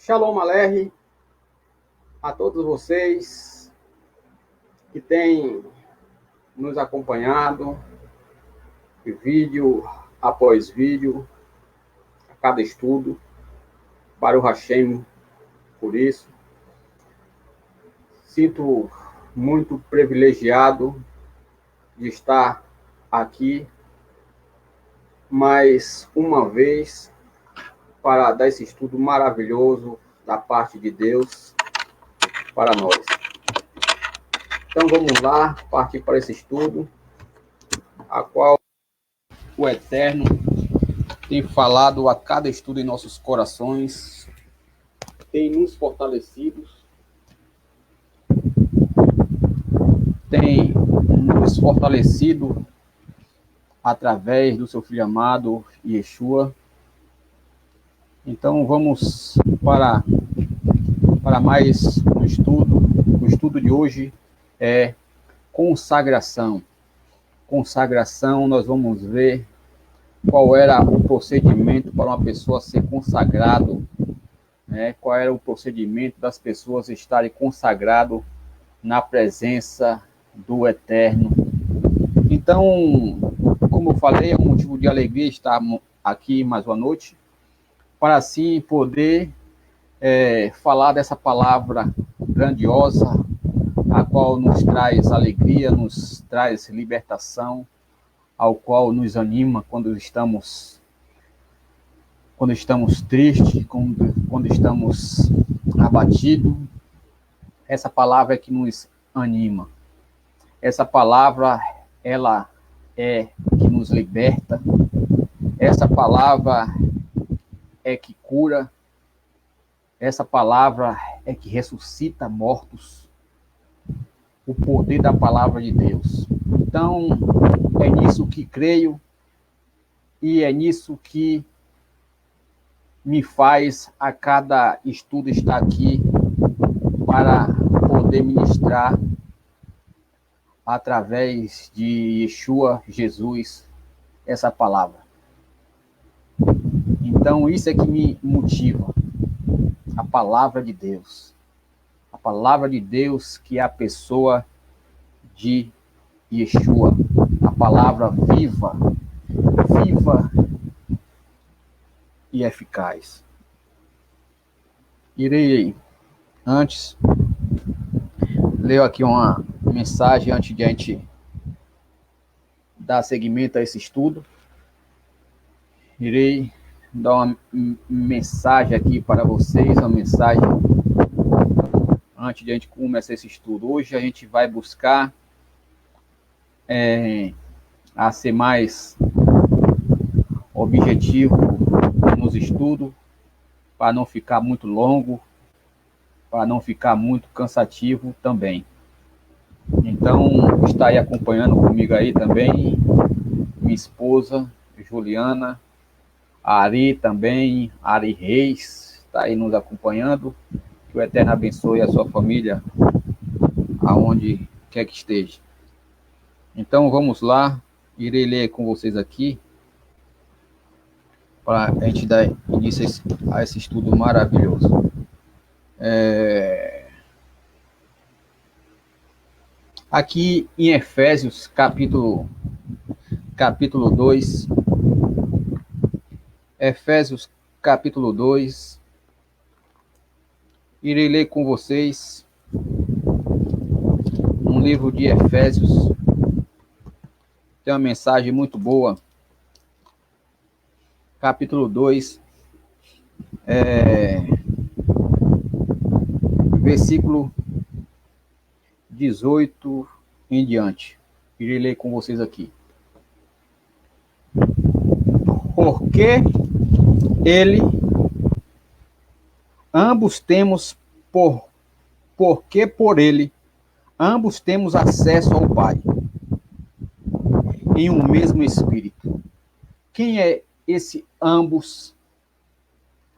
Shalom Aleichem a todos vocês que têm nos acompanhado, vídeo após vídeo, a cada estudo. Baruch Hashem por isso. Sinto muito privilegiado de estar aqui mais uma vez para dar esse estudo maravilhoso da parte de Deus para nós. Então vamos lá, partir para esse estudo, a qual o Eterno tem falado a cada estudo em nossos corações, tem nos fortalecido, tem nos fortalecido através do seu Filho amado, Yeshua. Então vamos para mais um estudo. O estudo de hoje é consagração. Consagração, nós vamos ver qual era o procedimento para uma pessoa ser consagrado, né? Qual era o procedimento das pessoas estarem consagrado na presença do Eterno. Então, como eu falei, é um motivo de alegria estar aqui mais uma noite, para assim poder falar dessa palavra grandiosa, a qual nos traz alegria, nos traz libertação, ao qual nos anima quando estamos tristes, quando estamos abatidos. Essa palavra é que nos anima. Essa palavra, ela é que nos liberta. Essa palavra é que cura. Essa palavra é que ressuscita mortos. O poder da palavra de Deus. Então, é nisso que creio e é nisso que me faz a cada estudo estar aqui para poder ministrar através de Yeshua, Jesus, essa palavra. Então, isso é que me motiva. A palavra de Deus. A palavra de Deus, que é a pessoa de Yeshua. A palavra viva e eficaz. Irei antes ler aqui uma mensagem antes de a gente dar seguimento a esse estudo. Irei dar uma mensagem aqui para vocês, uma mensagem antes de a gente começar esse estudo. Hoje a gente vai buscar a ser mais objetivo nos estudos, para não ficar muito longo, para não ficar muito cansativo também. Então, está aí acompanhando comigo aí também minha esposa, Juliana, Ari também, Ari Reis, está aí nos acompanhando. Que o Eterno abençoe a sua família, aonde quer que esteja. Então, vamos lá, irei ler com vocês aqui, para a gente dar início a esse estudo maravilhoso. Aqui em Efésios, capítulo 2, Efésios, capítulo 2, irei ler com vocês um livro de Efésios, tem uma mensagem muito boa, capítulo 2, versículo 18 em diante. Irei ler com vocês aqui. Porque ele, ambos temos, porque por ele, ambos temos acesso ao Pai, em um mesmo Espírito. Quem é esse ambos?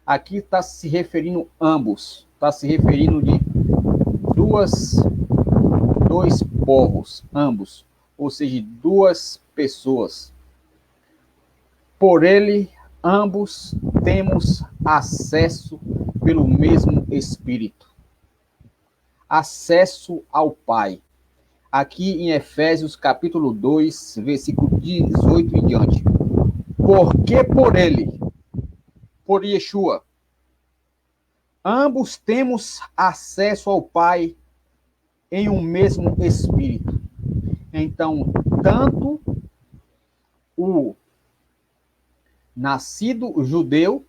Aqui está se referindo ambos, está se referindo de dois povos, ambos, ou seja, duas pessoas. Por ele, ambos temos acesso pelo mesmo Espírito. Acesso ao Pai. Aqui em Efésios, capítulo 2, versículo 18 em diante. Porque por ele, por Yeshua, ambos temos acesso ao Pai em um mesmo Espírito. Então, tanto o nascido judeu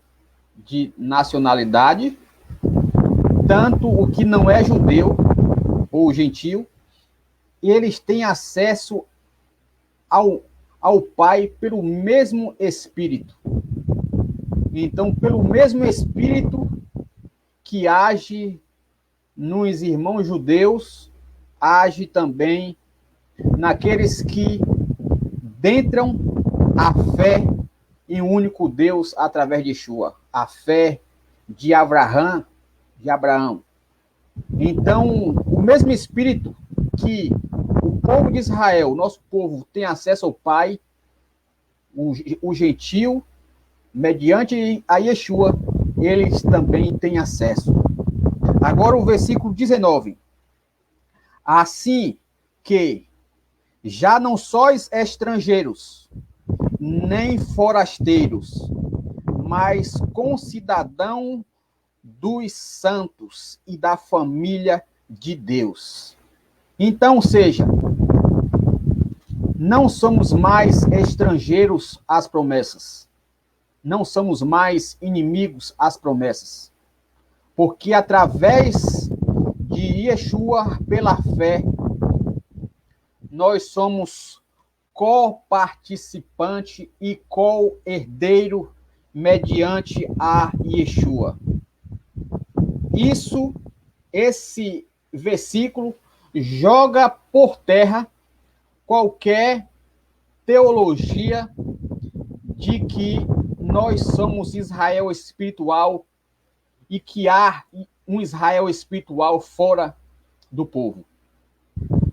de nacionalidade, tanto o que não é judeu ou gentio, eles têm acesso ao Pai pelo mesmo Espírito. Então, pelo mesmo Espírito que age nos irmãos judeus, age também naqueles que adentram a fé em um único Deus através de Yeshua, a fé de Abraão. Então, o mesmo Espírito que o povo de Israel, nosso povo, tem acesso ao Pai, o gentio, mediante a Yeshua, eles também têm acesso. Agora o versículo 19. Assim que já não sois estrangeiros, nem forasteiros, mas concidadão dos santos e da família de Deus. Então, seja, não somos mais estrangeiros às promessas. Não somos mais inimigos às promessas. Porque através de Yeshua, pela fé, nós somos coparticipante e co-herdeiro mediante a Yeshua. Esse versículo joga por terra qualquer teologia de que nós somos Israel espiritual e que há um Israel espiritual fora do povo.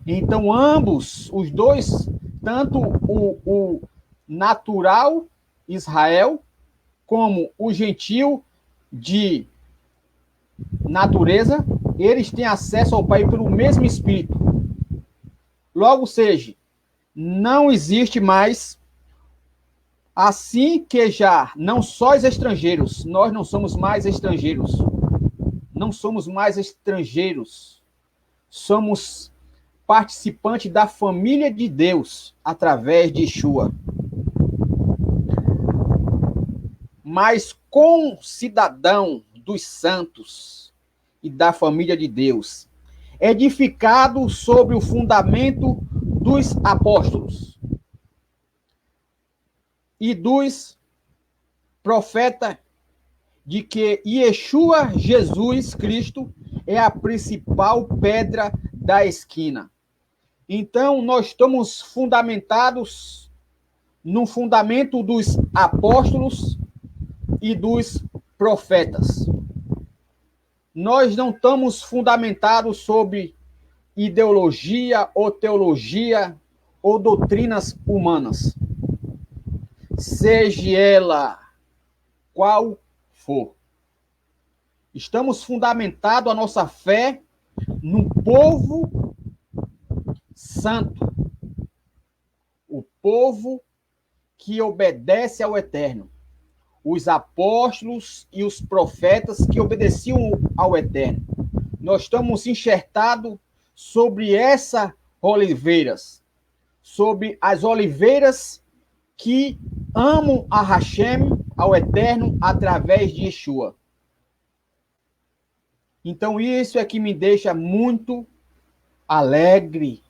Então, ambos, os dois, tanto o natural Israel, como o gentio de natureza, eles têm acesso ao Pai pelo mesmo Espírito. Logo seja, não existe mais, assim que já não sois estrangeiros, nós não somos mais estrangeiros. Não somos mais estrangeiros. somos participantes da família de Deus através de Yeshua. Mas cidadão dos santos e da família de Deus, edificado sobre o fundamento dos apóstolos e dos profetas, de que Yeshua Jesus Cristo é a principal pedra da esquina. Então, nós estamos fundamentados no fundamento dos apóstolos e dos profetas. Nós não estamos fundamentados sobre ideologia ou teologia ou doutrinas humanas, seja ela qual for. Estamos fundamentados a nossa fé no povo santo, o povo que obedece ao Eterno, os apóstolos e os profetas que obedeciam ao Eterno. Nós estamos enxertados sobre essas oliveiras, sobre as oliveiras que amam a Hashem, ao Eterno, através de Yeshua. Então isso é que me deixa muito alegre,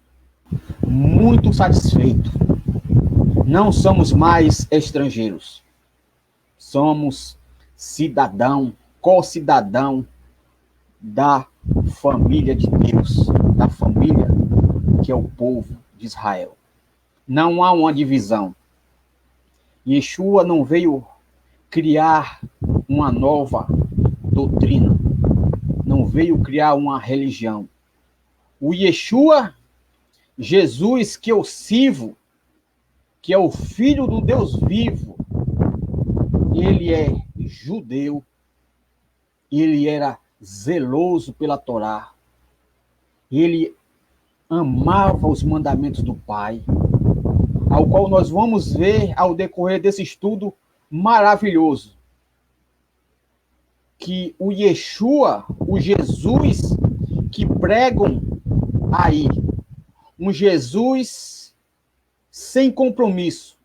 muito satisfeito. Não somos mais estrangeiros. Somos cidadão, co-cidadão da família de Deus, da família que é o povo de Israel. Não há uma divisão. Yeshua não veio criar uma nova doutrina, não veio criar uma religião. O Yeshua, Jesus que eu sirvo, que é o Filho do Deus vivo, ele é judeu, ele era zeloso pela Torá, ele amava os mandamentos do Pai, ao qual nós vamos ver ao decorrer desse estudo maravilhoso, que o Yeshua, o Jesus que pregam aí, um Jesus sem compromisso,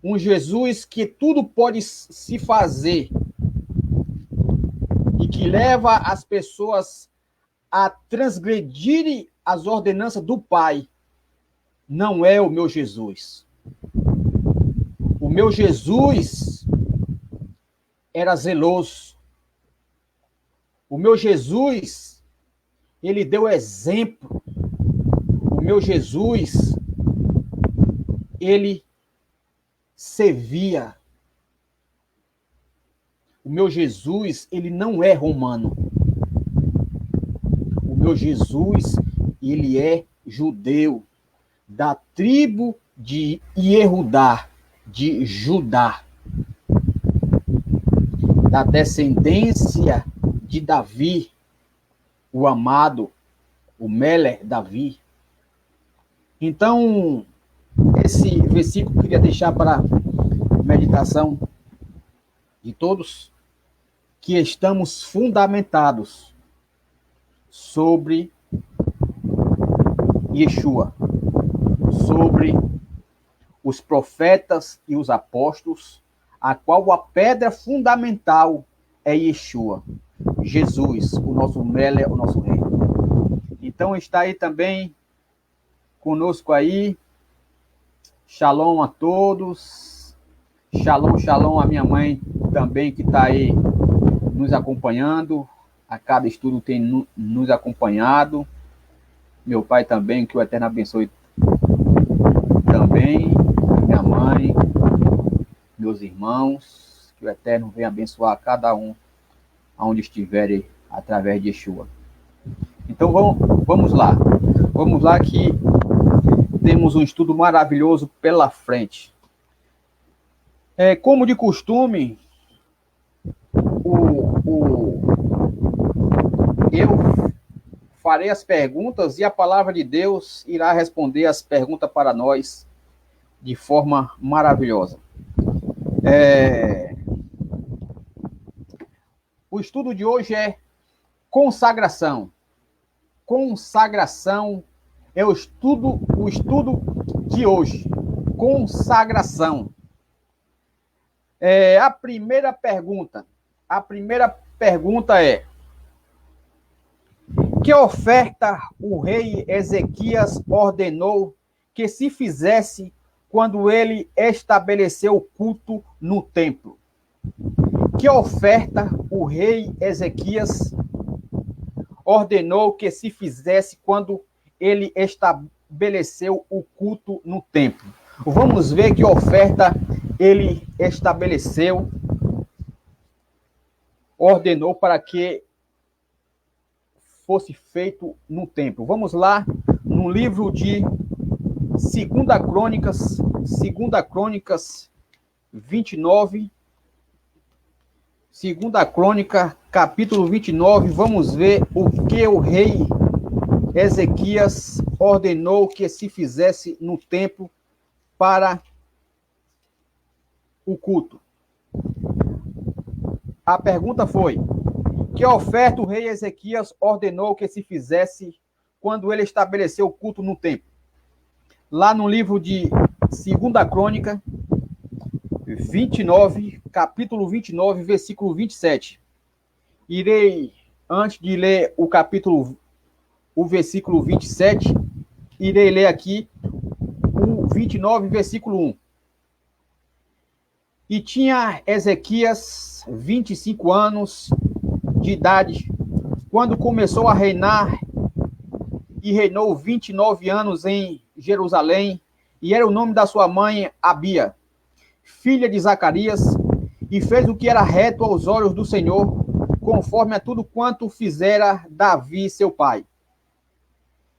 um Jesus que tudo pode se fazer e que leva as pessoas a transgredirem as ordenanças do Pai, não é o meu Jesus. O meu Jesus era zeloso. O meu Jesus, ele deu exemplo. O meu Jesus, ele servia. O meu Jesus, ele não é romano. O meu Jesus, ele é judeu, da tribo de Yehudá, de Judá, da descendência de Davi, o amado, o Meler Davi. Então, esse versículo eu queria deixar para meditação de todos, que estamos fundamentados sobre Yeshua, sobre os profetas e os apóstolos, a qual a pedra fundamental é Yeshua, Jesus, o nosso Meler, o nosso rei. Então está aí também conosco aí, shalom a todos, shalom, shalom a minha mãe também que está aí nos acompanhando, a cada estudo tem nos acompanhado, meu pai também, que o Eterno abençoe também, minha mãe, meus irmãos, que o Eterno venha abençoar cada um aonde estiverem através de Yeshua. Então vamos lá que temos um estudo maravilhoso pela frente. Como de costume, eu farei as perguntas e a palavra de Deus irá responder as perguntas para nós de forma maravilhosa. O estudo de hoje é consagração. consagração é o estudo de hoje. Consagração. A primeira pergunta é: que oferta o rei Ezequias ordenou que se fizesse quando ele estabeleceu o culto no templo? Que oferta o rei Ezequias ordenou que se fizesse quando ele estabeleceu o culto no templo? Vamos ver que oferta ele estabeleceu, ordenou para que fosse feito no templo. Vamos lá, no livro de 2 Crônicas 29, 2 Crônica, capítulo 29, vamos ver o que o rei Ezequias ordenou que se fizesse no templo para o culto. A pergunta foi: que oferta o rei Ezequias ordenou que se fizesse quando ele estabeleceu o culto no templo? Lá no livro de 2 Crônica 29, capítulo 29, versículo 27. Irei, antes de ler o versículo 27, irei ler aqui o 29, versículo 1. E tinha Ezequias 25 anos de idade quando começou a reinar, e reinou 29 anos em Jerusalém, e era o nome da sua mãe Abia, filha de Zacarias, e fez o que era reto aos olhos do Senhor, conforme a tudo quanto fizera Davi, seu pai.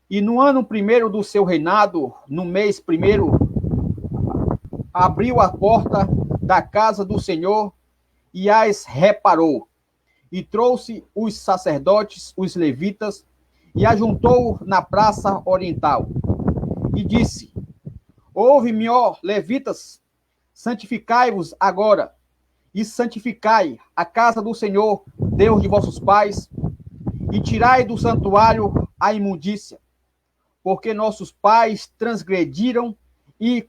E no ano primeiro do seu reinado, no mês primeiro, abriu a porta da casa do Senhor e as reparou, e trouxe os sacerdotes, os levitas, e ajuntou na praça oriental, e disse: ouve-me, ó levitas, santificai-vos agora, e santificai a casa do Senhor, Deus de vossos pais, e tirai do santuário a imundícia, porque nossos pais transgrediram e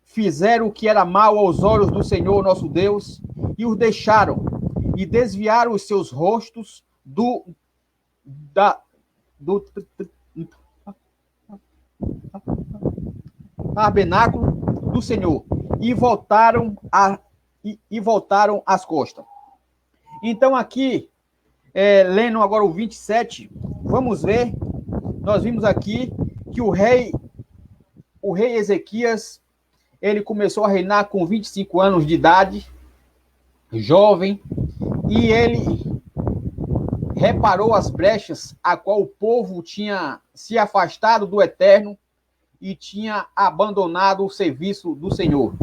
fizeram o que era mal aos olhos do Senhor nosso Deus, e os deixaram, e desviaram os seus rostos do tabernáculo do Senhor, e voltaram as costas. Então aqui, lendo agora o 27, vamos ver, nós vimos aqui que o rei Ezequias, ele começou a reinar com 25 anos de idade, jovem, e ele reparou as brechas a qual o povo tinha se afastado do Eterno e tinha abandonado o serviço do Senhor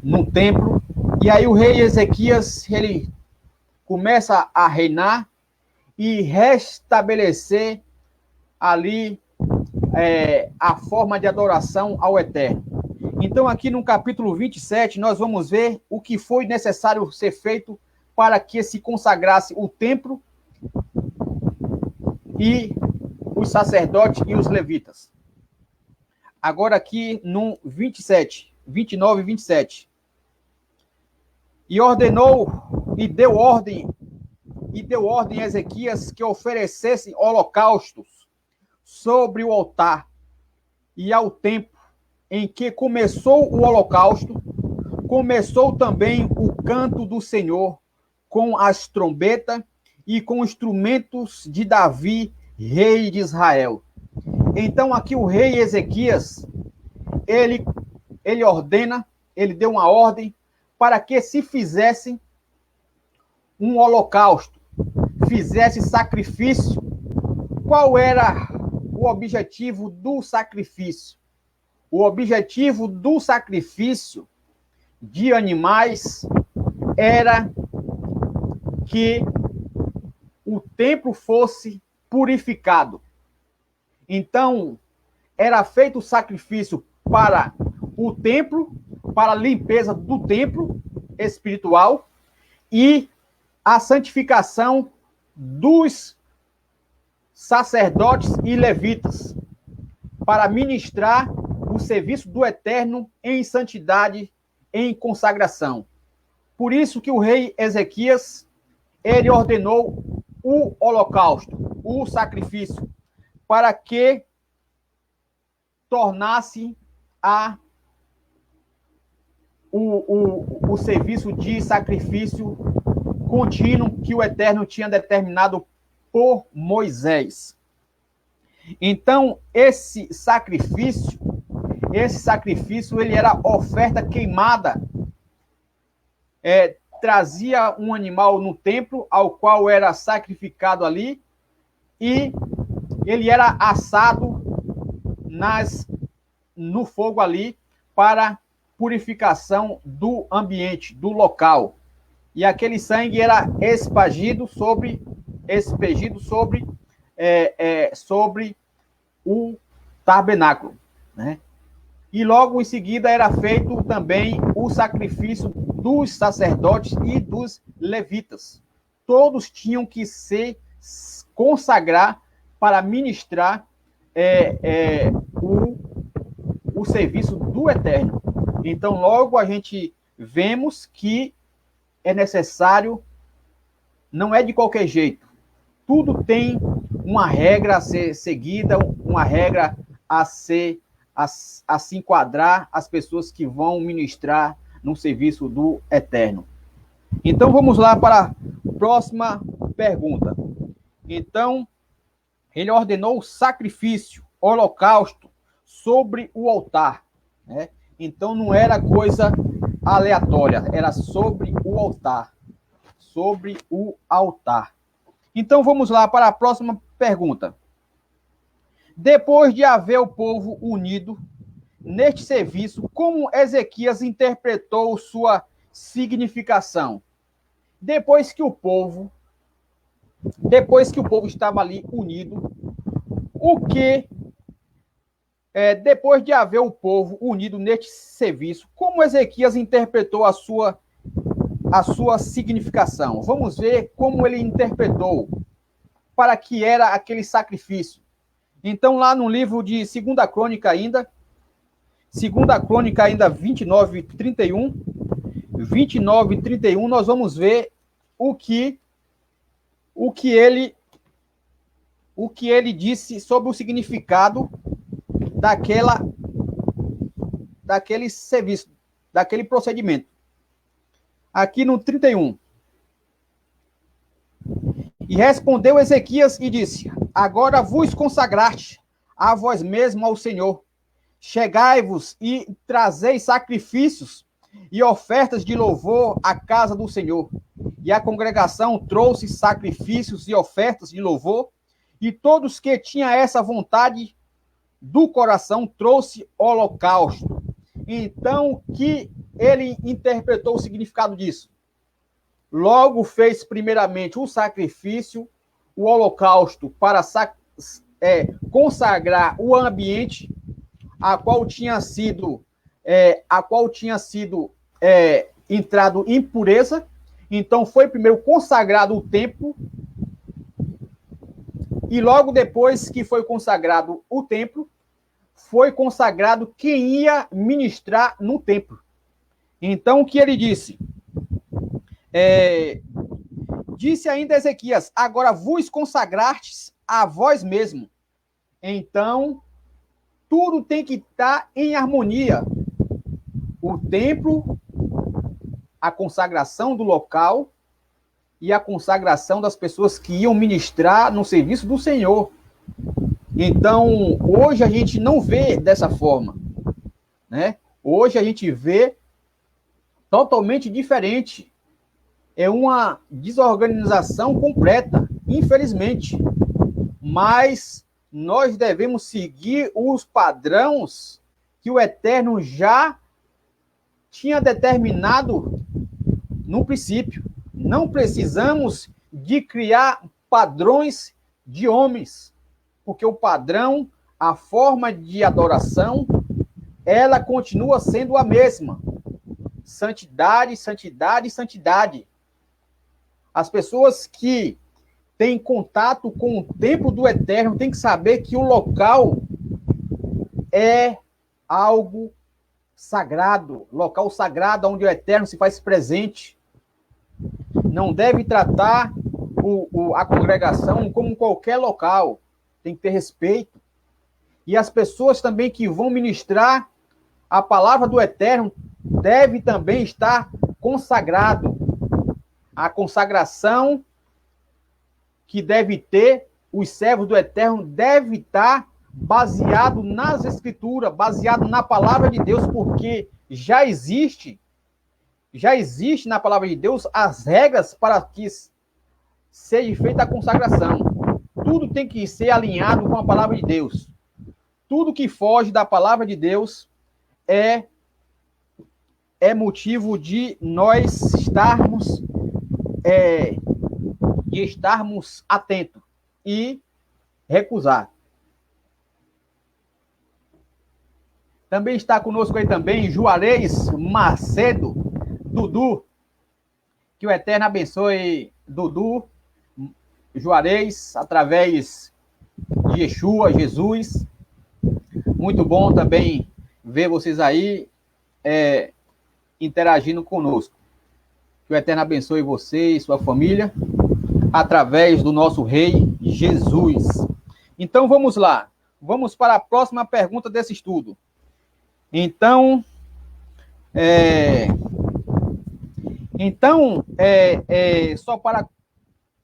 no templo. E aí o rei Ezequias, ele começa a reinar e restabelecer ali a forma de adoração ao Eterno. Então aqui no capítulo 27, nós vamos ver o que foi necessário ser feito para que se consagrasse o templo e os sacerdotes e os levitas. Agora aqui no 29 e 27. E ordenou, e deu ordem a Ezequias que oferecesse holocaustos sobre o altar, e ao tempo em que começou o holocausto, começou também o canto do Senhor com as trombetas e com instrumentos de Davi, rei de Israel. Então aqui o rei Ezequias, ele ordena, ele deu uma ordem para que se fizesse um holocausto, fizesse sacrifício. Qual era o objetivo do sacrifício? O objetivo do sacrifício de animais era que o templo fosse purificado. Então, era feito o sacrifício para o templo, para a limpeza do templo espiritual e a santificação dos sacerdotes e levitas, para ministrar o serviço do Eterno em santidade, em consagração. Por isso que o rei Ezequias, ele ordenou o holocausto, o sacrifício, para que tornasse o serviço de sacrifício contínuo que o Eterno tinha determinado por Moisés. Então, esse sacrifício, ele era oferta queimada, trazia um animal no templo, ao qual era sacrificado ali, e ele era assado no fogo ali, para purificação do ambiente, do local. E aquele sangue era expegido sobre o tabernáculo, né? E logo em seguida era feito também o sacrifício dos sacerdotes e dos levitas. Todos tinham que se consagrar para ministrar o serviço do Eterno. Então, logo a gente vemos que é necessário, não é de qualquer jeito. Tudo tem uma regra a ser seguida, uma regra a se enquadrar as pessoas que vão ministrar no serviço do Eterno. Então, vamos lá para a próxima pergunta. Então, ele ordenou o sacrifício, holocausto, sobre o altar, né? Então, não era coisa aleatória, era sobre o altar. Sobre o altar. Então, vamos lá para a próxima pergunta. Depois de haver o povo unido neste serviço, como Ezequias interpretou sua significação? Depois que o povo estava ali unido, depois de haver o povo unido neste serviço, como Ezequias interpretou a sua significação? Vamos ver como ele interpretou, para que era aquele sacrifício. Então, lá no livro de 2 Crônica ainda, 29, 31, nós vamos ver o que ele disse sobre o significado daquele serviço, daquele procedimento. Aqui no 31. E respondeu Ezequias e disse: agora vos consagraste a vós mesmo ao Senhor. Chegai-vos e trazei sacrifícios e ofertas de louvor à casa do Senhor. E a congregação trouxe sacrifícios e ofertas de louvor, e todos que tinham essa vontade do coração trouxe holocausto. Então, que ele interpretou o significado disso? Logo fez primeiramente o sacrifício, o holocausto, para consagrar o ambiente a qual tinha sido entrado impureza. Então foi primeiro consagrado o templo, e logo depois que foi consagrado o templo, foi consagrado quem ia ministrar no templo. Então o que ele disse? Disse ainda Ezequias: agora vos consagrastes a vós mesmo. Então, tudo tem que estar em harmonia. O templo, a consagração do local e a consagração das pessoas que iam ministrar no serviço do Senhor. Então, hoje a gente não vê dessa forma, né? Hoje a gente vê totalmente diferente. É uma desorganização completa, infelizmente. Mas nós devemos seguir os padrões que o Eterno já tinha determinado no princípio. Não precisamos de criar padrões de homens, porque o padrão, a forma de adoração, ela continua sendo a mesma. Santidade, santidade, santidade. As pessoas que tem contato com o templo do Eterno, tem que saber que o local é algo sagrado, local sagrado onde o Eterno se faz presente. Não deve tratar a congregação como qualquer local, tem que ter respeito. E as pessoas também que vão ministrar a palavra do Eterno deve também estar consagrado. A consagração que deve ter os servos do Eterno deve estar baseado nas Escrituras, baseado na palavra de Deus, porque já existe na palavra de Deus as regras para que seja feita a consagração. Tudo tem que ser alinhado com a palavra de Deus. Tudo que foge da palavra de Deus é motivo de nós estarmos atentos e recusar. Também está conosco aí também Juarez Macedo, Dudu. Que o Eterno abençoe Dudu, Juarez, através de Yeshua, Jesus. Muito bom também ver vocês aí interagindo conosco. Que o Eterno abençoe você e sua família, através do nosso Rei Jesus. Então vamos lá. Vamos para a próxima pergunta desse estudo. Então, só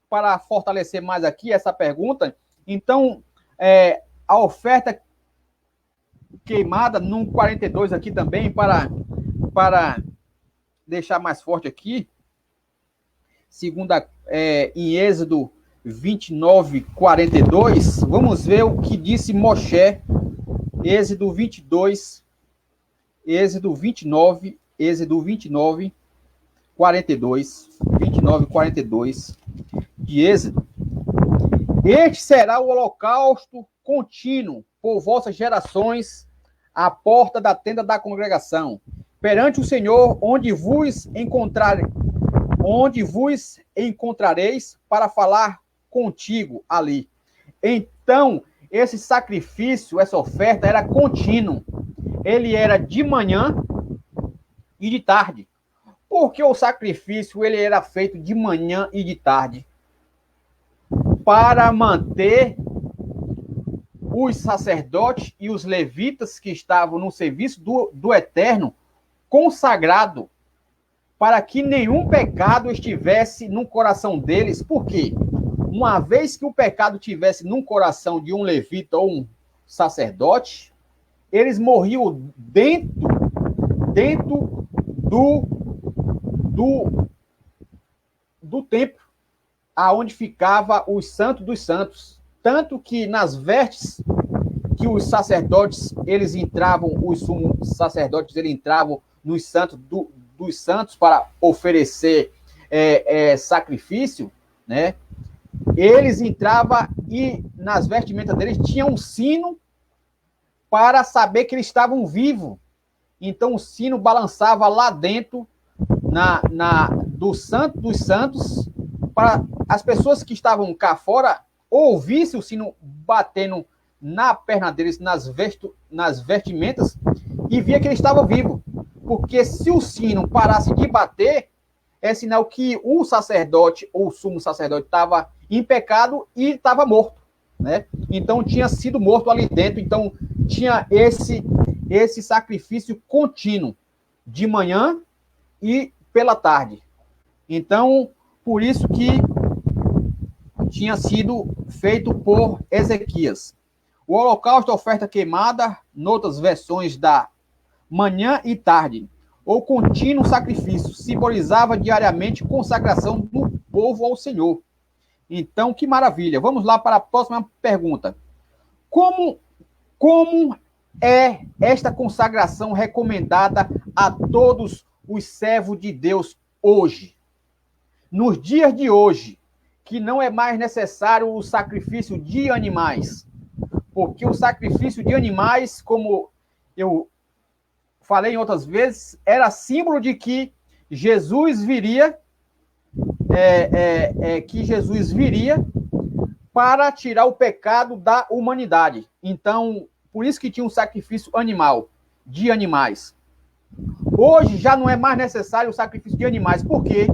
para fortalecer mais aqui essa pergunta, então, a oferta queimada no 42 aqui também, para deixar mais forte aqui, em Êxodo 29, 42, vamos ver o que disse Moshe, Êxodo 29, 42 de Êxodo. Este será o holocausto contínuo por vossas gerações, à porta da tenda da congregação, perante o Senhor, onde vos encontrareis para falar contigo ali. Então, esse sacrifício, essa oferta era contínuo. Ele era de manhã e de tarde. Porque o sacrifício ele era feito de manhã e de tarde para manter os sacerdotes e os levitas que estavam no serviço do Eterno consagrado, para que nenhum pecado estivesse no coração deles. Por quê? Uma vez que o pecado estivesse no coração de um levita ou um sacerdote, eles morriam dentro do templo, aonde ficava o Santo dos Santos. Tanto que nas vestes que os sacerdotes, eles entravam, os sumos sacerdotes, eles entravam nos santos dos santos para oferecer sacrifício, né? Eles entravam e nas vestimentas deles tinha um sino para saber que eles estavam vivos. Então o sino balançava lá dentro do Santo dos Santos, para as pessoas que estavam cá fora ouvissem o sino batendo na perna deles, nas vestimentas, e via que ele estava vivo. Porque se o sino parasse de bater, é sinal que o sacerdote ou o sumo sacerdote estava em pecado e estava morto, né? Então tinha sido morto ali dentro. Então tinha esse sacrifício contínuo de manhã e pela tarde. Então, por isso que tinha sido feito por Ezequias. O holocausto, a oferta queimada, noutras versões da manhã e tarde, ou contínuo sacrifício, simbolizava diariamente consagração do povo ao Senhor. Então, que maravilha. Vamos lá para a próxima pergunta. Como é esta consagração recomendada a todos os servos de Deus hoje? Nos dias de hoje, que não é mais necessário o sacrifício de animais, porque o sacrifício de animais, como eu falei em outras vezes, era símbolo de que Jesus viria que Jesus viria para tirar o pecado da humanidade. Então, por isso que tinha um sacrifício animal, de animais. Hoje já não é mais necessário o sacrifício de animais. Por quê?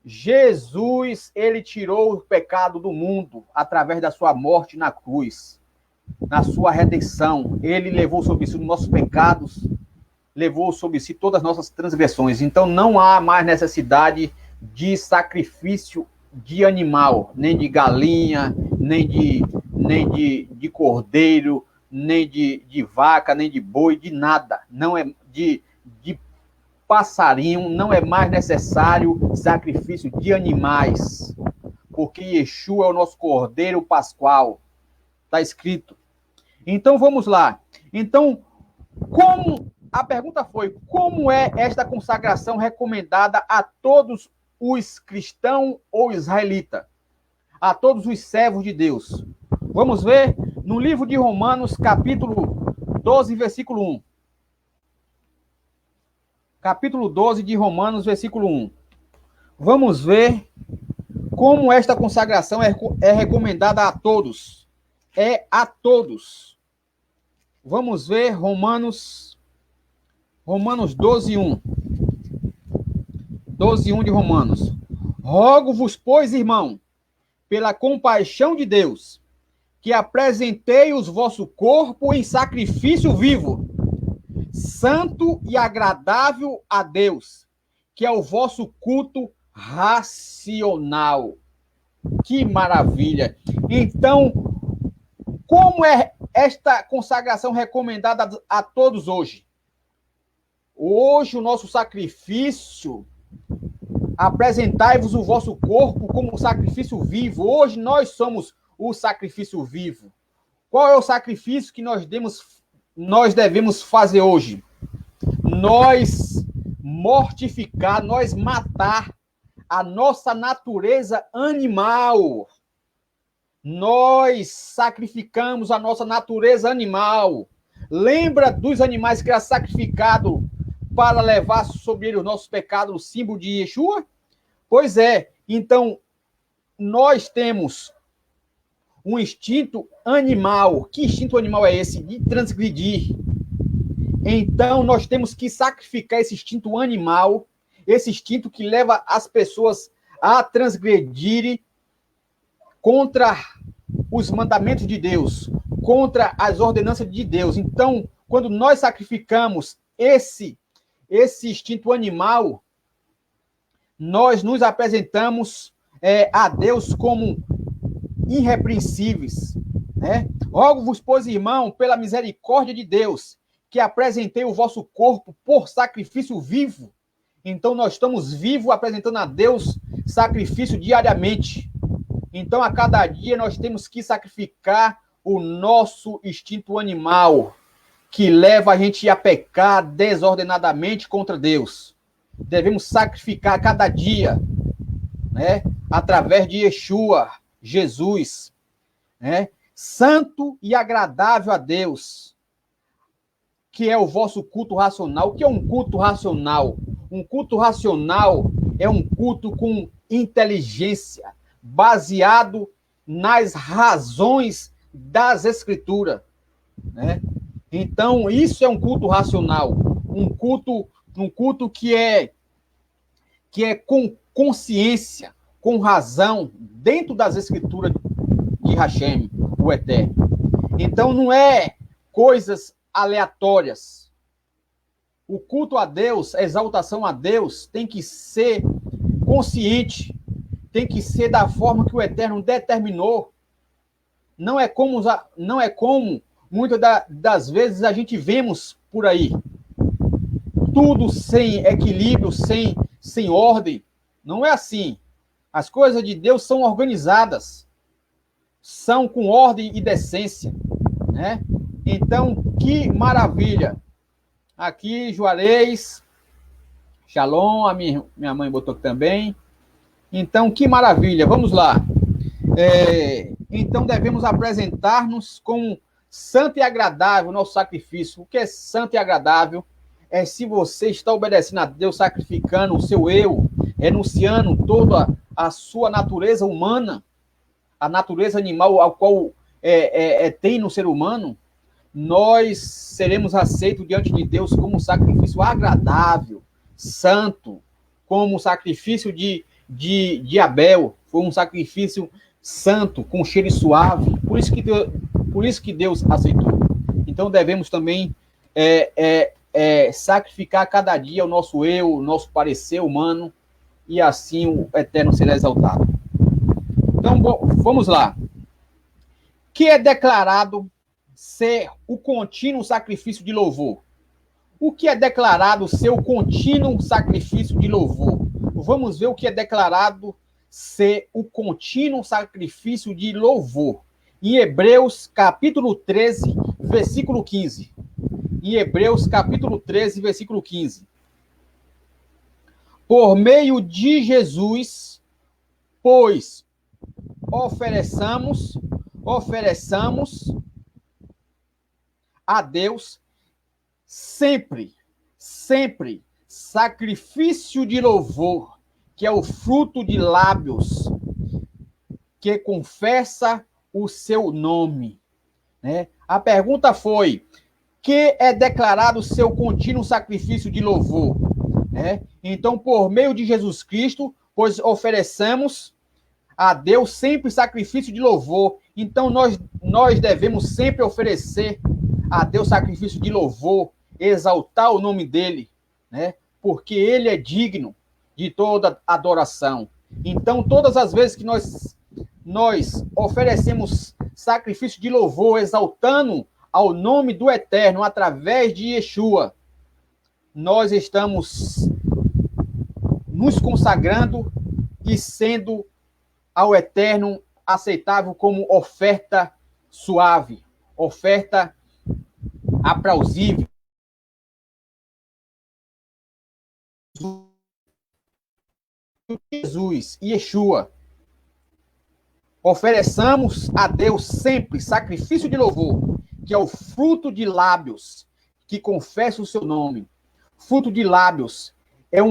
Jesus, ele tirou o pecado do mundo através da sua morte na cruz, na sua redenção. Ele levou sobre si os nossos pecados, levou sobre si todas as nossas transgressões. Então não há mais necessidade de sacrifício de animal, nem de galinha, nem de cordeiro, nem de vaca, nem de boi, de nada. Não é de passarinho, não é mais necessário sacrifício de animais, porque Yeshua é o nosso cordeiro pascual. Está escrito. Então vamos lá. Então, a pergunta foi: como é esta consagração recomendada a todos os cristãos ou israelitas? A todos os servos de Deus. Vamos ver no livro de Romanos, capítulo 12, versículo 1. Capítulo 12 de Romanos, versículo 1. Vamos ver como esta consagração é recomendada a todos. É a todos. Vamos ver Romanos 12, 1. 12, 1 de Romanos. Rogo-vos, pois, irmão, pela compaixão de Deus, que apresentei os vosso corpo em sacrifício vivo, santo e agradável a Deus, que é o vosso culto racional. Que maravilha! Então, como é esta consagração recomendada a todos hoje? Hoje, o nosso sacrifício, apresentai-vos o vosso corpo como sacrifício vivo. Hoje, nós somos o sacrifício vivo. Qual é o sacrifício que nós devemos fazer hoje? Nós mortificar, nós matar a nossa natureza animal. Nós sacrificamos a nossa natureza animal. Lembra dos animais que eram sacrificados para levar sobre ele os nossos pecados, o símbolo de Yeshua? Pois é. Então, nós temos um instinto animal. Que instinto animal é esse? De transgredir. Então, nós temos que sacrificar esse instinto animal, esse instinto que leva as pessoas a transgredirem contra os mandamentos de Deus, contra as ordenanças de Deus. Então, quando nós sacrificamos esse instinto animal, nós nos apresentamos a Deus como irrepreensíveis, né? Rogo-vos, pois, irmão, pela misericórdia de Deus, que apresentei o vosso corpo por sacrifício vivo. Então, nós estamos vivos apresentando a Deus sacrifício diariamente. Então, a cada dia, nós temos que sacrificar o nosso instinto animal, que leva a gente a pecar desordenadamente contra Deus. Devemos sacrificar a cada dia, né? Através de Yeshua, Jesus, né? Santo e agradável a Deus, que é o vosso culto racional. O que é um culto racional? Um culto racional é um culto com inteligência, baseado nas razões das Escrituras, né? Então, isso é um culto racional, um culto que é com consciência, com razão, dentro das Escrituras de Hashem, o Eterno. Então, não é coisas aleatórias. O culto a Deus, a exaltação a Deus, tem que ser consciente, tem que ser da forma que o Eterno determinou. Não é como muitas das vezes a gente vemos por aí. Tudo sem equilíbrio, sem ordem. Não é assim. As coisas de Deus são organizadas. São com ordem e decência, né? Então, que maravilha. Aqui, Juarez, Shalom, a minha mãe botou aqui também. Então, que maravilha. Vamos lá. Então, devemos apresentar-nos como santo e agradável o nosso sacrifício. O que é santo e agradável? É se você está obedecendo a Deus, sacrificando o seu eu, renunciando toda a sua natureza humana, a natureza animal ao qual tem no ser humano, nós seremos aceitos diante de Deus como um sacrifício agradável, santo, como o sacrifício de Abel, foi um sacrifício santo, com cheiro suave, por isso que Deus aceitou. Então devemos também sacrificar cada dia o nosso eu, o nosso parecer humano, e assim o Eterno será exaltado. Então, vamos lá. Que é declarado ser o contínuo sacrifício de louvor. O que é declarado ser o contínuo sacrifício de louvor? Vamos ver o que é declarado ser o contínuo sacrifício de louvor. Em Hebreus, capítulo 13, versículo 15. Em Hebreus, capítulo 13, versículo 15. Por meio de Jesus, pois ofereçamos a Deus sempre sacrifício de louvor, que é o fruto de lábios que confessa o seu nome. Né? A pergunta foi: que é declarado o seu contínuo sacrifício de louvor? Né? Então, por meio de Jesus Cristo, pois oferecemos a Deus sempre sacrifício de louvor. Então, nós devemos sempre oferecer a Deus sacrifício de louvor, exaltar o nome dele, né? Porque ele é digno de toda adoração. Então, todas as vezes que nós oferecemos sacrifício de louvor, exaltando ao nome do Eterno através de Yeshua, nós estamos nos consagrando e sendo ao Eterno aceitável como oferta suave, oferta aprausível. Jesus, Yeshua, ofereçamos a Deus sempre sacrifício de louvor, que é o fruto de lábios que confessa o seu nome. Fruto de lábios é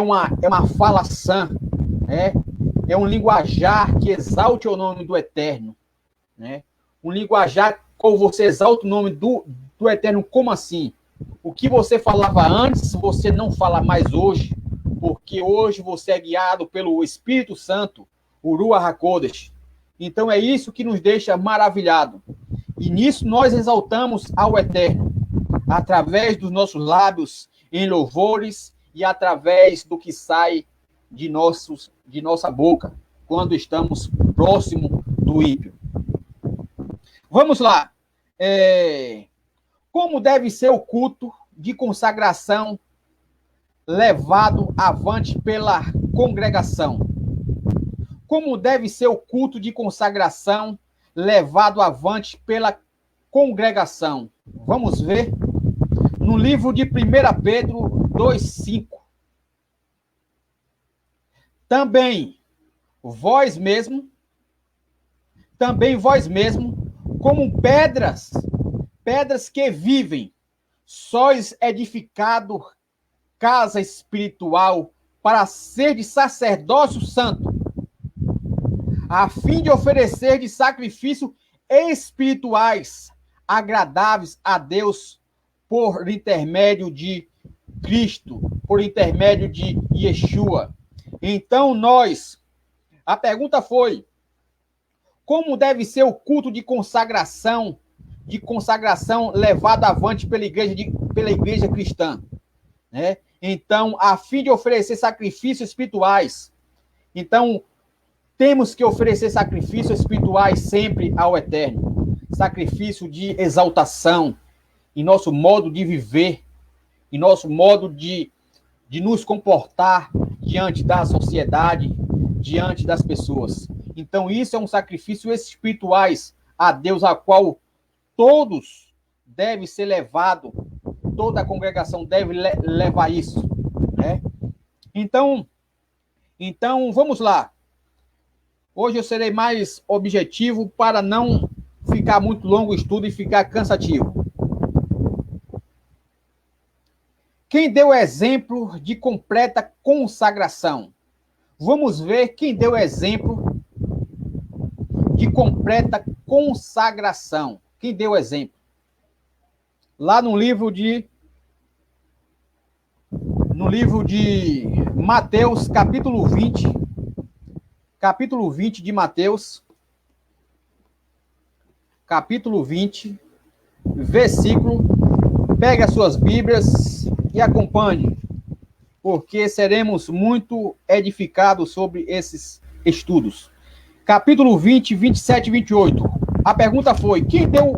uma fala sã, né? É um linguajar que exalte o nome do Eterno, né? Um linguajar como você exalta o nome do Eterno, como assim? O que você falava antes, você não fala mais hoje, porque hoje você é guiado pelo Espírito Santo, o Ruach HaKodesh. Então é isso que nos deixa maravilhado. E nisso nós exaltamos ao Eterno, através dos nossos lábios em louvores e através do que sai de nossa boca, quando estamos próximo do ímpio. Vamos lá. Como deve ser o culto de consagração levado avante pela congregação? Como deve ser o culto de consagração levado avante pela congregação? Vamos ver no livro de 1 Pedro 2,5. Também vós mesmo, como pedras que vivem, sois edificado casa espiritual para ser de sacerdócio santo, a fim de oferecer de sacrifício espirituais agradáveis a Deus por intermédio de Cristo, por intermédio de Yeshua. Então a pergunta foi: como deve ser o culto de consagração levado avante pela igreja cristã, né? Então, a fim de oferecer sacrifícios espirituais. Então, temos que oferecer sacrifícios espirituais sempre ao Eterno. Sacrifício de exaltação em nosso modo de viver, em nosso modo de nos comportar diante da sociedade, diante das pessoas. Então, isso é um sacrifício espirituais a Deus, a qual todos devem ser levados, toda a congregação deve levar isso, né? Então, vamos lá. Hoje eu serei mais objetivo para não ficar muito longo o estudo e ficar cansativo. Quem deu exemplo de completa consagração? Vamos ver quem deu exemplo de completa consagração. Quem deu exemplo? Lá no livro de Mateus, capítulo 20 de Mateus, capítulo 20, versículo, pegue as suas Bíblias e acompanhe, porque seremos muito edificados sobre esses estudos. Capítulo 20, 27 e 28. A pergunta foi: quem deu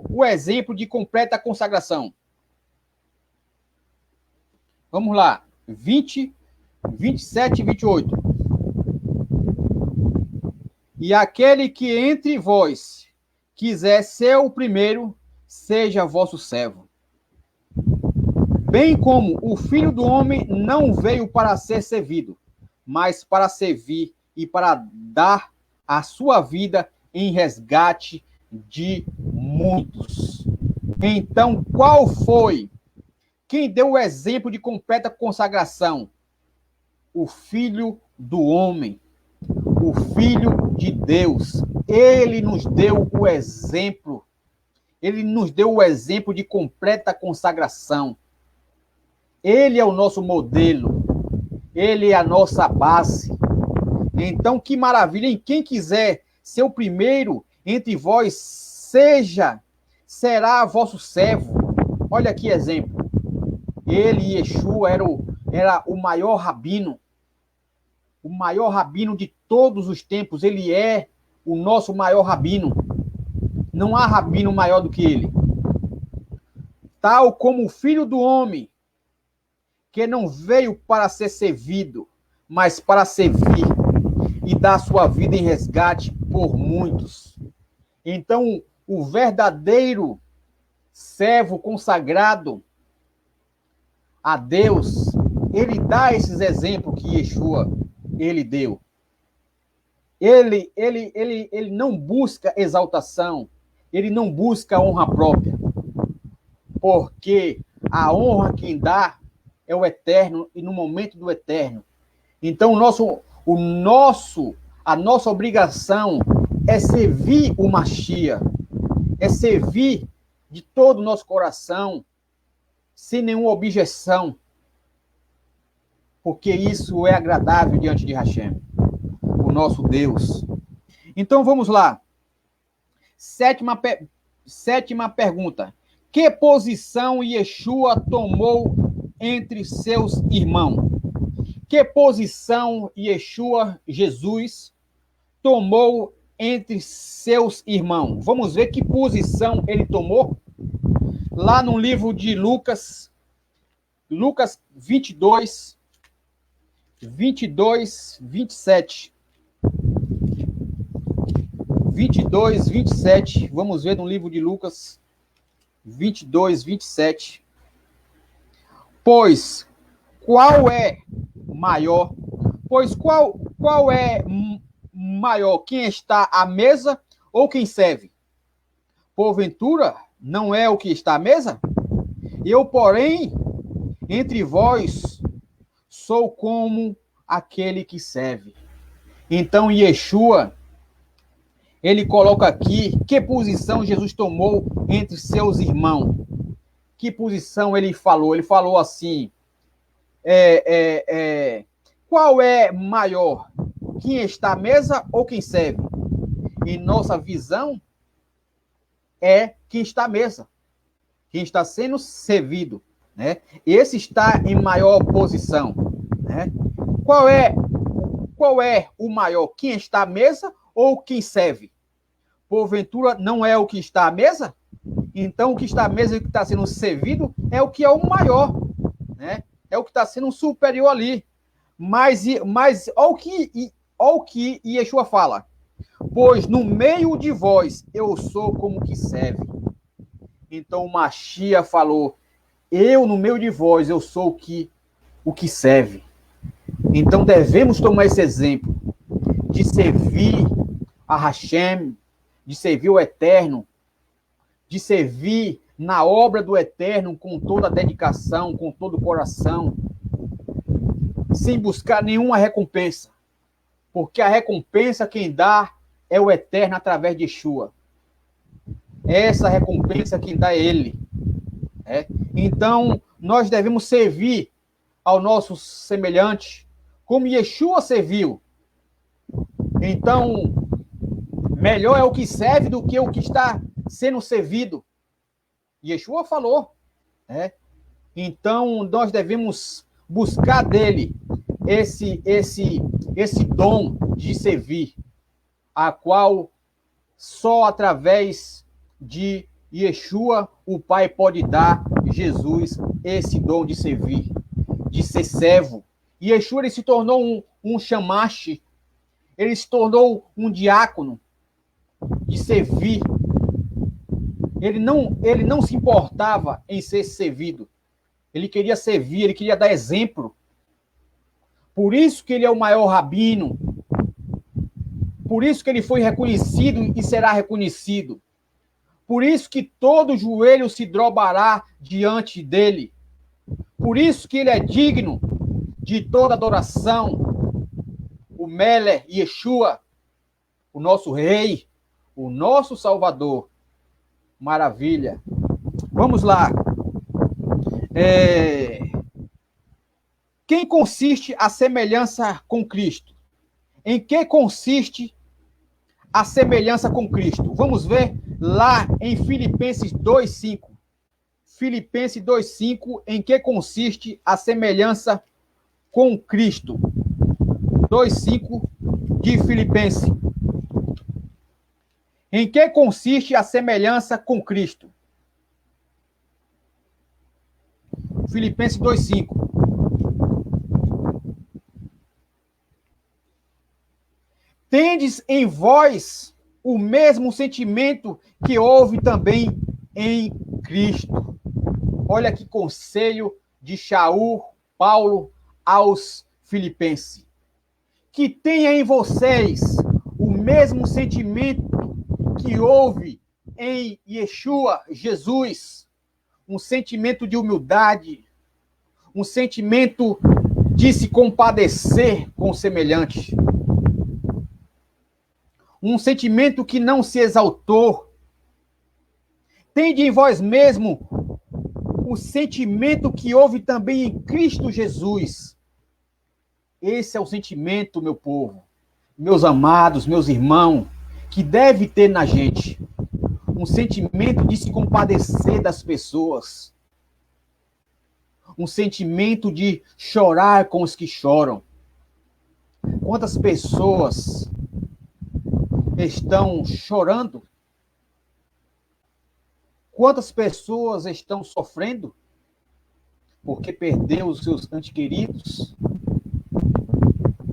o exemplo de completa consagração? Vamos lá. 20, 27 e 28. E aquele que entre vós quiser ser o primeiro, seja vosso servo. Bem como o Filho do Homem não veio para ser servido, mas para servir e para dar a sua vida em resgate de muitos. Então, qual foi? Quem deu o exemplo de completa consagração? O Filho do Homem, o Filho de Deus. Ele nos deu o exemplo. Ele nos deu o exemplo de completa consagração. Ele é o nosso modelo. Ele é a nossa base. Então, que maravilha. Em quem quiser ser o primeiro entre vós, será vosso servo. Olha que exemplo. Ele, Yeshua, era o maior rabino de todos os tempos. Ele é o nosso maior rabino. Não há rabino maior do que ele. Tal como o Filho do Homem, que não veio para ser servido, mas para servir e dar sua vida em resgate por muitos. Então, o verdadeiro servo consagrado a Deus, ele dá esses exemplos que Yeshua, ele deu. Ele não busca exaltação, ele não busca honra própria, porque a honra quem dá é o eterno e no momento do eterno. Então, a nossa obrigação é servir o Mashiach, é servir de todo o nosso coração, sem nenhuma objeção, porque isso é agradável diante de Hashem, o nosso Deus. Então vamos lá. Sétima pergunta. Que posição Yeshua tomou entre seus irmãos? Que posição Yeshua, Jesus, tomou entre seus irmãos? Vamos ver que posição ele tomou. Lá no livro de Lucas 22, 27. 22, 27. Vamos ver no livro de Lucas 22, 27. Pois qual é maior? Pois qual é maior? Quem está à mesa ou quem serve? Porventura, não é o que está à mesa? Eu, porém, entre vós, sou como aquele que serve. Então, Yeshua, ele coloca aqui que posição Jesus tomou entre seus irmãos. Que posição ele falou? Ele falou assim, qual é maior? Quem está à mesa ou quem serve? Em nossa visão, é quem está à mesa, quem está sendo servido, né? Esse está em maior posição, né? Qual é o maior? Quem está à mesa ou quem serve? Porventura não é o que está à mesa? Então o que está à mesa e o que está sendo servido é o que é o maior, né? É o que está sendo superior ali. Mas olha o que Yeshua fala. Pois no meio de vós eu sou como que serve. Então o Mashiach falou, eu no meio de vós eu sou o que serve. Então devemos tomar esse exemplo de servir a Hashem, de servir o Eterno, de servir na obra do Eterno com toda a dedicação, com todo o coração, sem buscar nenhuma recompensa, porque a recompensa quem dá é o Eterno através de Yeshua. Essa recompensa quem dá é Ele. Então, nós devemos servir ao nosso semelhante como Yeshua serviu. Então, melhor é o que serve do que o que está sendo servido. Yeshua falou. Então, nós devemos buscar dele esse dom de servir, a qual só através de Yeshua o Pai pode dar Jesus esse dom de servir, de ser servo. E Yeshua ele se tornou um chamache, ele se tornou um diácono de servir. Ele não se importava em ser servido. Ele queria servir, ele queria dar exemplo. Por isso que ele é o maior rabino. Por isso que ele foi reconhecido e será reconhecido. Por isso que todo joelho se dobrará diante dele. Por isso que ele é digno de toda adoração. O Melech Yeshua, o nosso rei, o nosso Salvador. Maravilha. Vamos lá. Quem consiste a semelhança com Cristo? Em que consiste a semelhança com Cristo? Vamos ver lá em Filipenses 2:5. Filipenses 2:5, em que consiste a semelhança com Cristo? 2:5 de Filipenses. Em que consiste a semelhança com Cristo? Filipenses 2:5. Tendes em vós o mesmo sentimento que houve também em Cristo. Olha que conselho de Shaul, Paulo aos Filipenses. Que tenha em vocês o mesmo sentimento que houve em Yeshua, Jesus. Um sentimento de humildade, um sentimento de se compadecer com o semelhante. Um sentimento que não se exaltou. Tende em vós mesmo o sentimento que houve também em Cristo Jesus. Esse é o sentimento, meu povo, meus amados, meus irmãos, que deve ter na gente. Um sentimento de se compadecer das pessoas. Um sentimento de chorar com os que choram. Quantas pessoas estão chorando? Quantas pessoas estão sofrendo porque perdeu os seus entes queridos?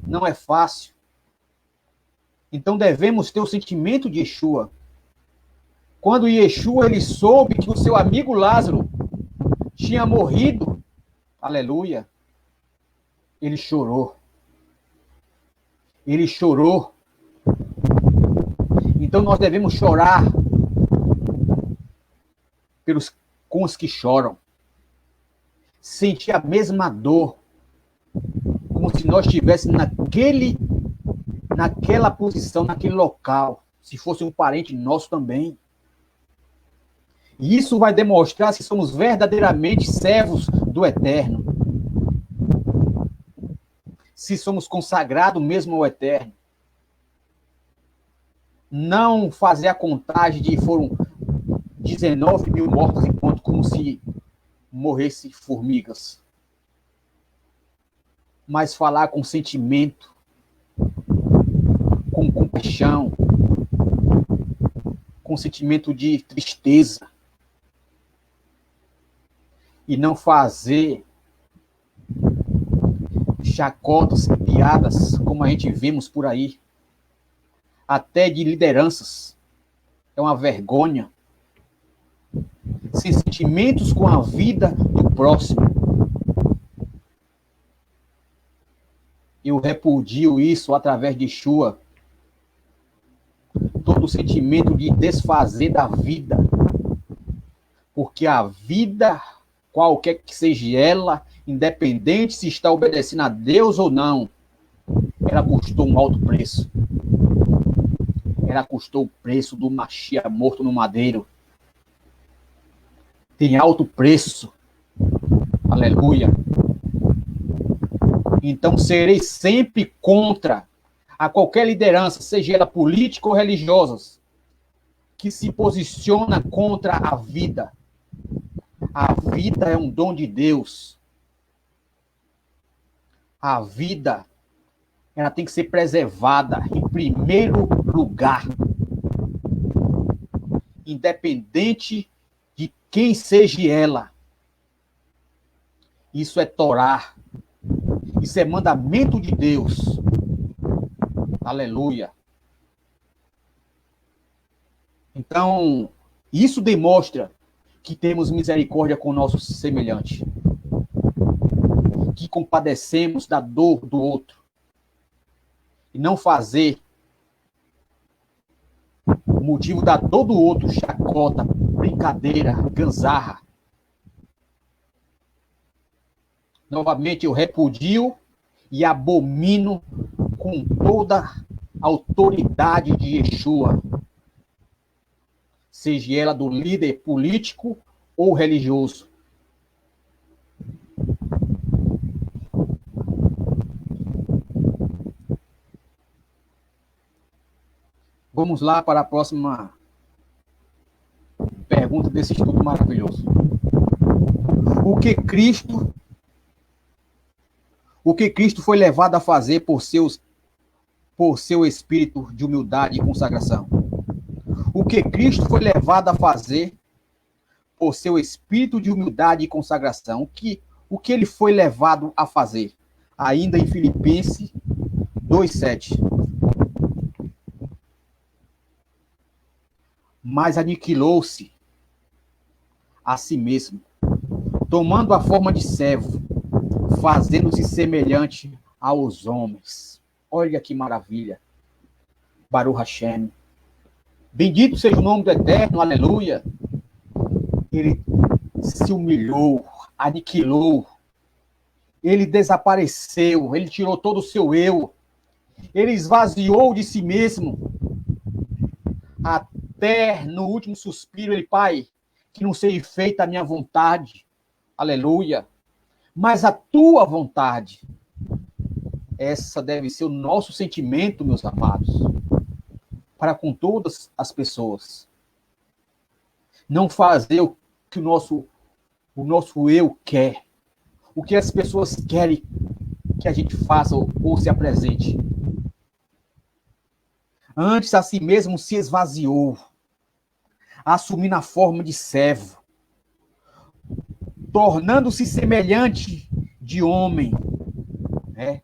Não é fácil. Então devemos ter o sentimento de Yeshua. Quando Yeshua ele soube que o seu amigo Lázaro tinha morrido, aleluia, ele chorou. Ele chorou. Então nós devemos chorar com os que choram. Sentir a mesma dor, como se nós estivéssemos naquela posição, naquele local, se fosse um parente nosso também. E isso vai demonstrar se somos verdadeiramente servos do Eterno. Se somos consagrados mesmo ao Eterno. Não fazer a contagem de foram 19 mil mortos enquanto como se morresse formigas. Mas falar com sentimento, com compaixão, com sentimento de tristeza. E não fazer chacotas e piadas como a gente vemos por aí. Até de lideranças. É uma vergonha. Sem sentimentos com a vida do próximo. Eu repudio isso através de Yeshua. Todo o sentimento de desfazer da vida. Porque a vida, qualquer que seja ela, independente se está obedecendo a Deus ou não, ela custou um alto preço. Ela custou o preço do Mashiach morto no madeiro. Tem alto preço. Aleluia. Então serei sempre contra a qualquer liderança, seja ela política ou religiosa, que se posiciona contra a vida. A vida é um dom de Deus. A vida, ela tem que ser preservada em primeiro lugar. Independente de quem seja ela. Isso é Torá. Isso é mandamento de Deus. Aleluia. Então, isso demonstra que temos misericórdia com o nosso semelhante. Que compadecemos da dor do outro. E não fazer o motivo da dor do outro chacota, brincadeira, ganzarra. Novamente eu repudio e abomino com toda a autoridade de Yeshua. Seja ela do líder político ou religioso. Vamos lá para a próxima pergunta desse estudo maravilhoso. O que Cristo foi levado a fazer por seu espírito de humildade e consagração? O que Cristo foi levado a fazer por seu espírito de humildade e consagração? O que ele foi levado a fazer? Ainda em Filipenses 2:7. Mas aniquilou-se a si mesmo, tomando a forma de servo, fazendo-se semelhante aos homens. Olha que maravilha. Baruch Hashem. Bendito seja o nome do Eterno, aleluia. Ele se humilhou, aniquilou, ele desapareceu, ele tirou todo o seu eu, ele esvaziou de si mesmo, até no último suspiro, ele, Pai, que não seja feita a minha vontade, aleluia, mas a tua vontade. Essa deve ser o nosso sentimento, meus amados, para com todas as pessoas. Não fazer o que o nosso eu quer, o que as pessoas querem que a gente faça ou se apresente. Antes a si mesmo se esvaziou, assumindo a forma de servo, tornando-se semelhante de homem. Né?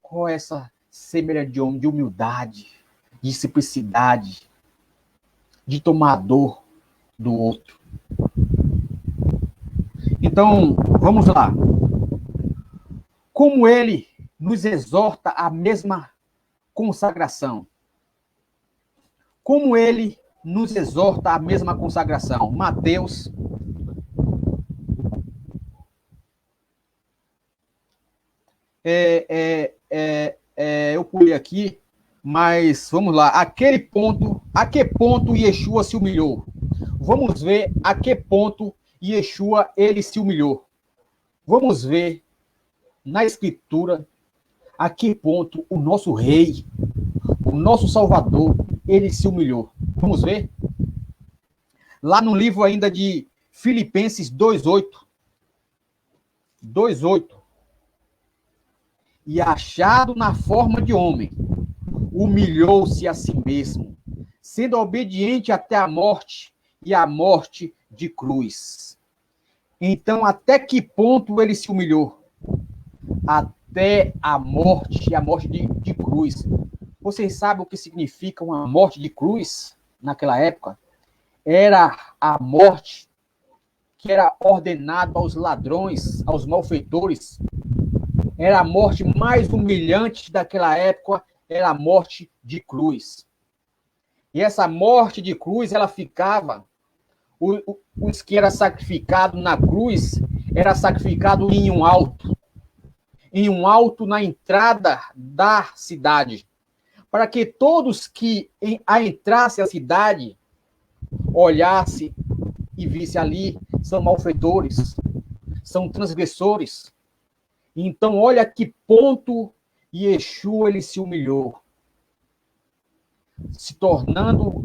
Qual é essa semelhança de homem? De humildade, de simplicidade, de tomar a dor do outro. Então, vamos lá. Como ele nos exorta à mesma consagração? Como ele nos exorta à mesma consagração? Mateus. Eu pulei aqui, mas vamos lá. A que ponto Yeshua se humilhou? Vamos ver a que ponto Yeshua ele se humilhou. Vamos ver na Escritura a que ponto o nosso Rei, o nosso Salvador, ele se humilhou. Vamos ver? Lá no livro ainda de Filipenses 2:8. 2:8. E achado na forma de homem, humilhou-se a si mesmo, sendo obediente até a morte e a morte de cruz. Então, até que ponto ele se humilhou? Até a morte e a morte de cruz. Vocês sabem o que significa uma morte de cruz naquela época? Era a morte que era ordenada aos ladrões, aos malfeitores. Era a morte mais humilhante daquela época, era a morte de cruz. E essa morte de cruz, ela ficava Os que era sacrificado na cruz, era sacrificado em um alto na entrada da cidade, para que todos que entrassem à cidade olhassem e vissem ali, são malfeitores, são transgressores. Então, olha que ponto Yeshua ele se humilhou, se tornando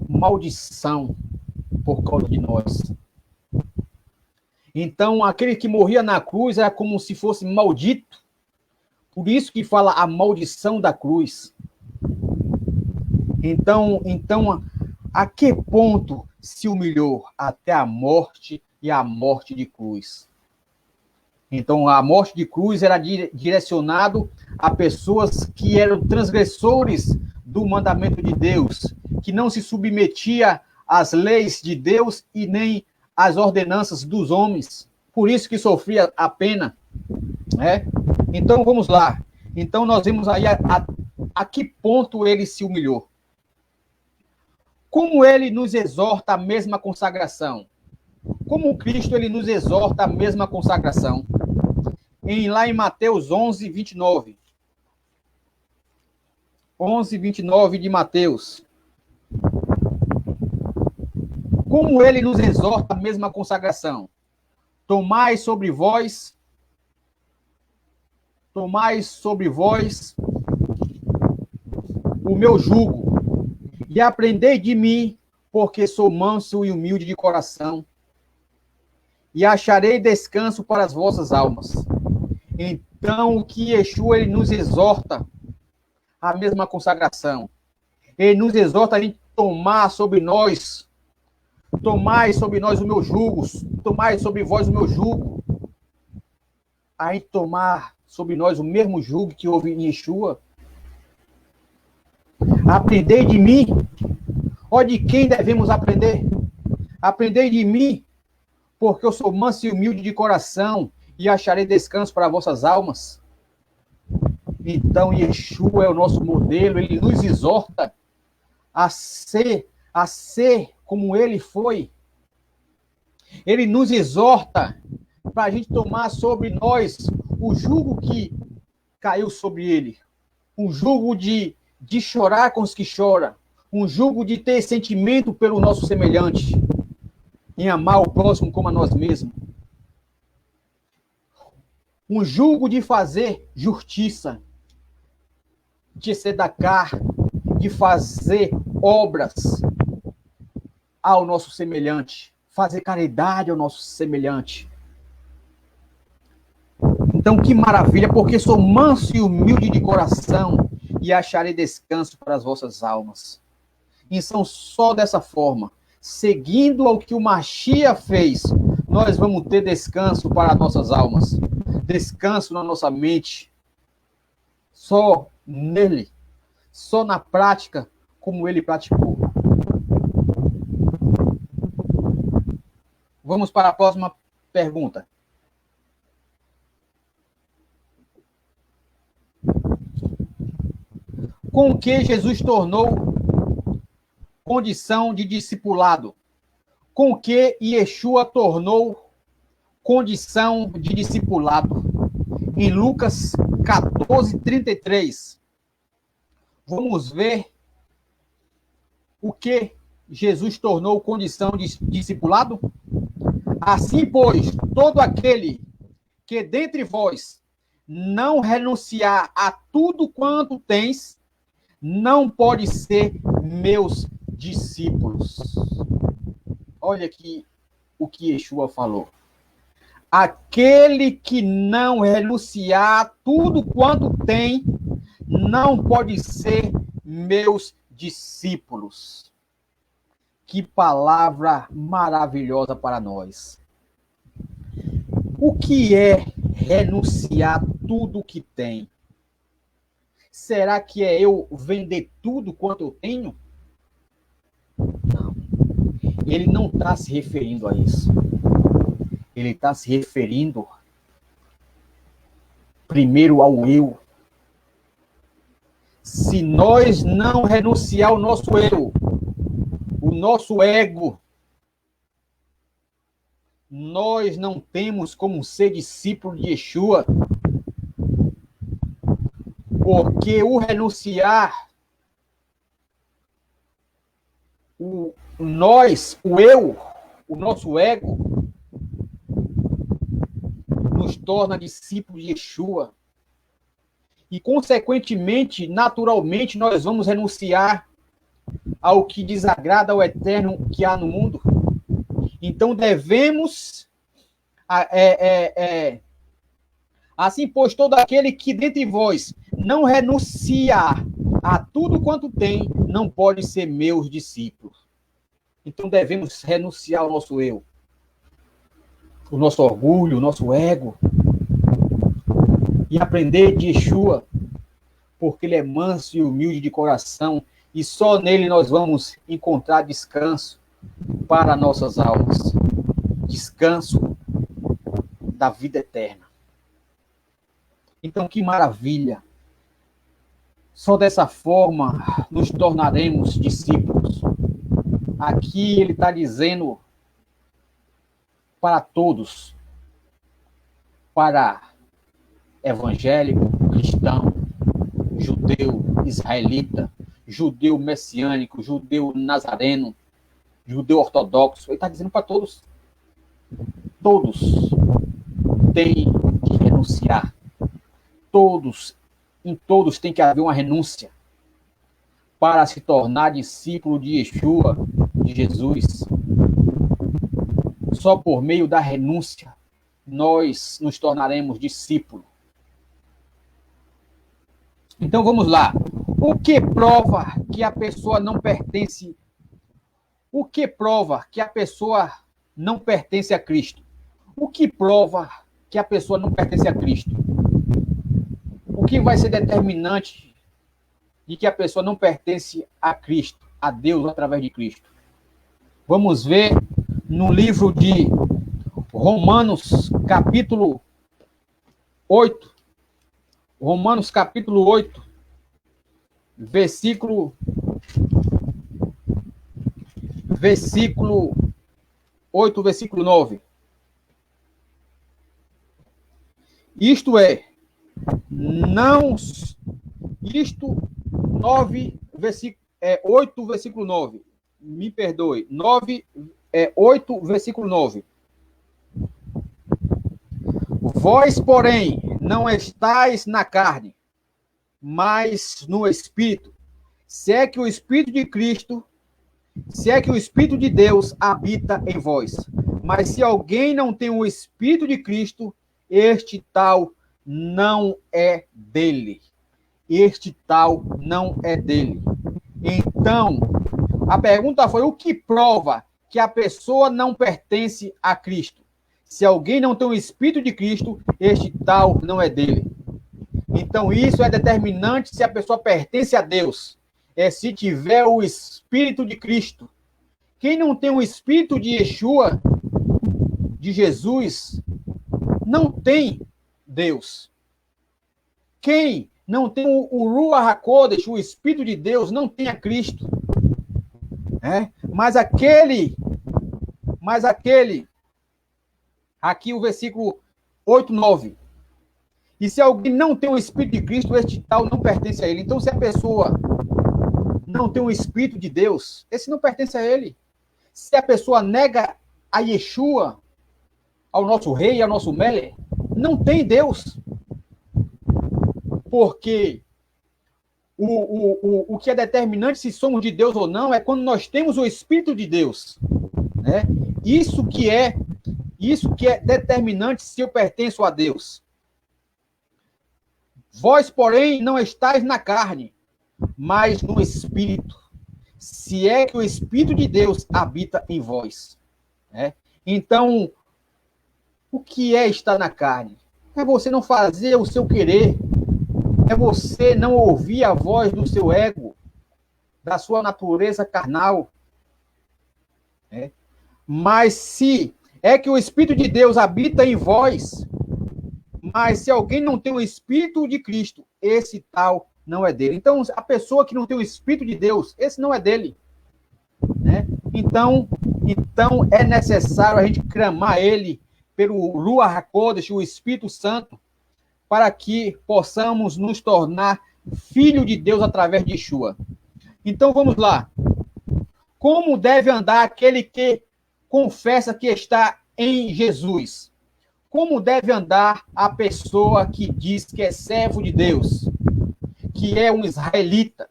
maldição por causa de nós. Então, aquele que morria na cruz era como se fosse maldito. Por isso que fala a maldição da cruz. Então, a que ponto se humilhou? Até a morte e a morte de cruz. Então, a morte de cruz era direcionado a pessoas que eram transgressores do mandamento de Deus, que não se submetia às leis de Deus e nem às ordenanças dos homens. Por isso que sofria a pena. Né? Então, vamos lá. Então, nós vemos aí a que ponto ele se humilhou. Como ele nos exorta a mesma consagração? Como Cristo ele nos exorta a mesma consagração? Lá em Mateus 11, 29. 11, 29 de Mateus. Como ele nos exorta a mesma consagração? Tomai sobre vós o meu jugo, e aprendei de mim, porque sou manso e humilde de coração, e acharei descanso para as vossas almas. Então, o que Yeshua ele nos exorta a mesma consagração. Ele nos exorta a gente tomar sobre nós, tomai sobre nós o meu jugo, tomai sobre vós o meu jugo. A gente tomar sobre nós o mesmo jugo que houve em Yeshua. Aprendei de mim. Ó, de quem devemos aprender? Aprendei de mim, porque eu sou manso e humilde de coração, e acharei descanso para vossas almas. Então, Yeshua é o nosso modelo, ele nos exorta a ser como ele foi. Ele nos exorta para a gente tomar sobre nós o jugo que caiu sobre ele. Um jugo de chorar com os que choram. Um jugo de ter sentimento pelo nosso semelhante. Em amar o próximo como a nós mesmos. Um jugo de fazer justiça. De sedacar. De fazer obras ao nosso semelhante. Fazer caridade ao nosso semelhante. Então, que maravilha, porque sou manso e humilde de coração e acharei descanso para as vossas almas. Então, só dessa forma, seguindo ao que o Mashiach fez, nós vamos ter descanso para as nossas almas. Descanso na nossa mente. Só nele. Só na prática, como ele praticou. Vamos para a próxima pergunta. Com o que Jesus tornou condição de discipulado? Com o que Yeshua tornou condição de discipulado? Em Lucas 14, 33. Vamos ver o que Jesus tornou condição de discipulado? Assim, pois, todo aquele que dentre vós não renunciar a tudo quanto tens, não pode ser meus discípulos. Olha aqui o que Yeshua falou. Aquele que não renunciar a tudo quanto tem, não pode ser meus discípulos. Que palavra maravilhosa para nós. O que é renunciar tudo que tem? Será que é eu vender tudo quanto eu tenho? Não. Ele não está se referindo a isso. Ele está se referindo primeiro ao eu. Se nós não renunciar ao nosso eu, o nosso ego, nós não temos como ser discípulo de Yeshua, porque o renunciar, o eu, o nosso ego, nos torna discípulos de Yeshua. E, consequentemente, naturalmente, nós vamos renunciar ao que desagrada ao eterno que há no mundo. Então, devemos, assim, pois todo aquele que dentre vós não renunciar a tudo quanto tem, não pode ser meus discípulos. Então, devemos renunciar ao nosso eu, o nosso orgulho, o nosso ego, e aprender de Yeshua, porque ele é manso e humilde de coração, e só nele nós vamos encontrar descanso para nossas almas, descanso da vida eterna. Então, que maravilha! Só dessa forma nos tornaremos discípulos. Aqui ele está dizendo para todos, para evangélico, cristão, judeu, israelita, judeu messiânico, judeu nazareno, judeu ortodoxo. Ele está dizendo para todos. Todos têm que renunciar. Em todos tem que haver uma renúncia para se tornar discípulo de Yeshua, de Jesus. Só por meio da renúncia nós nos tornaremos discípulos. Então vamos lá. O que prova que a pessoa não pertence? O que prova que a pessoa não pertence a Cristo? O que prova que a pessoa não pertence a Cristo? O que vai ser determinante de que a pessoa não pertence a Cristo, a Deus através de Cristo? Vamos ver no livro de Romanos, capítulo 8. Romanos, capítulo 8, versículo 8, versículo 9. Isto é, não... Isto, 9, 8, versículo 9. Me perdoe. 8, versículo 9. Vós, porém, não estáis na carne, mas no Espírito. Se é que o Espírito de Cristo, se é que o Espírito de Deus habita em vós. Mas se alguém não tem o Espírito de Cristo, este tal não é dele. Este tal não é dele. Então, a pergunta foi: o que prova que a pessoa não pertence a Cristo? Se alguém não tem o Espírito de Cristo, este tal não é dele. Então, isso é determinante se a pessoa pertence a Deus. É se tiver o Espírito de Cristo. Quem não tem o Espírito de Yeshua, de Jesus, não tem Deus. Quem não tem o Ruach HaKodesh, o Espírito de Deus, não tem a Cristo. Mas aquele, aqui o versículo 8, 9. E se alguém não tem o Espírito de Cristo, este tal não pertence a ele. Então, se a pessoa não tem o Espírito de Deus, esse não pertence a ele. Se a pessoa nega a Yeshua, ao nosso rei, ao nosso Melech, não tem Deus. Porque o que é determinante se somos de Deus ou não é quando nós temos o Espírito de Deus. Né? Isso que é determinante se eu pertenço a Deus. Vós, porém, não estáis na carne, mas no Espírito. Se é que o Espírito de Deus habita em vós. Né? Então, o que é estar na carne? É você não fazer o seu querer. É você não ouvir a voz do seu ego, da sua natureza carnal. Né? Mas se é que o Espírito de Deus habita em vós, mas se alguém não tem o Espírito de Cristo, esse tal não é dele. Então, a pessoa que não tem o Espírito de Deus, esse não é dele. Né? Então é necessário a gente clamar ele pelo Ruach HaKodesh, o Espírito Santo, para que possamos nos tornar filho de Deus através de Yeshua. Então vamos lá. Como deve andar aquele que confessa que está em Jesus? Como deve andar a pessoa que diz que é servo de Deus, que é um israelita,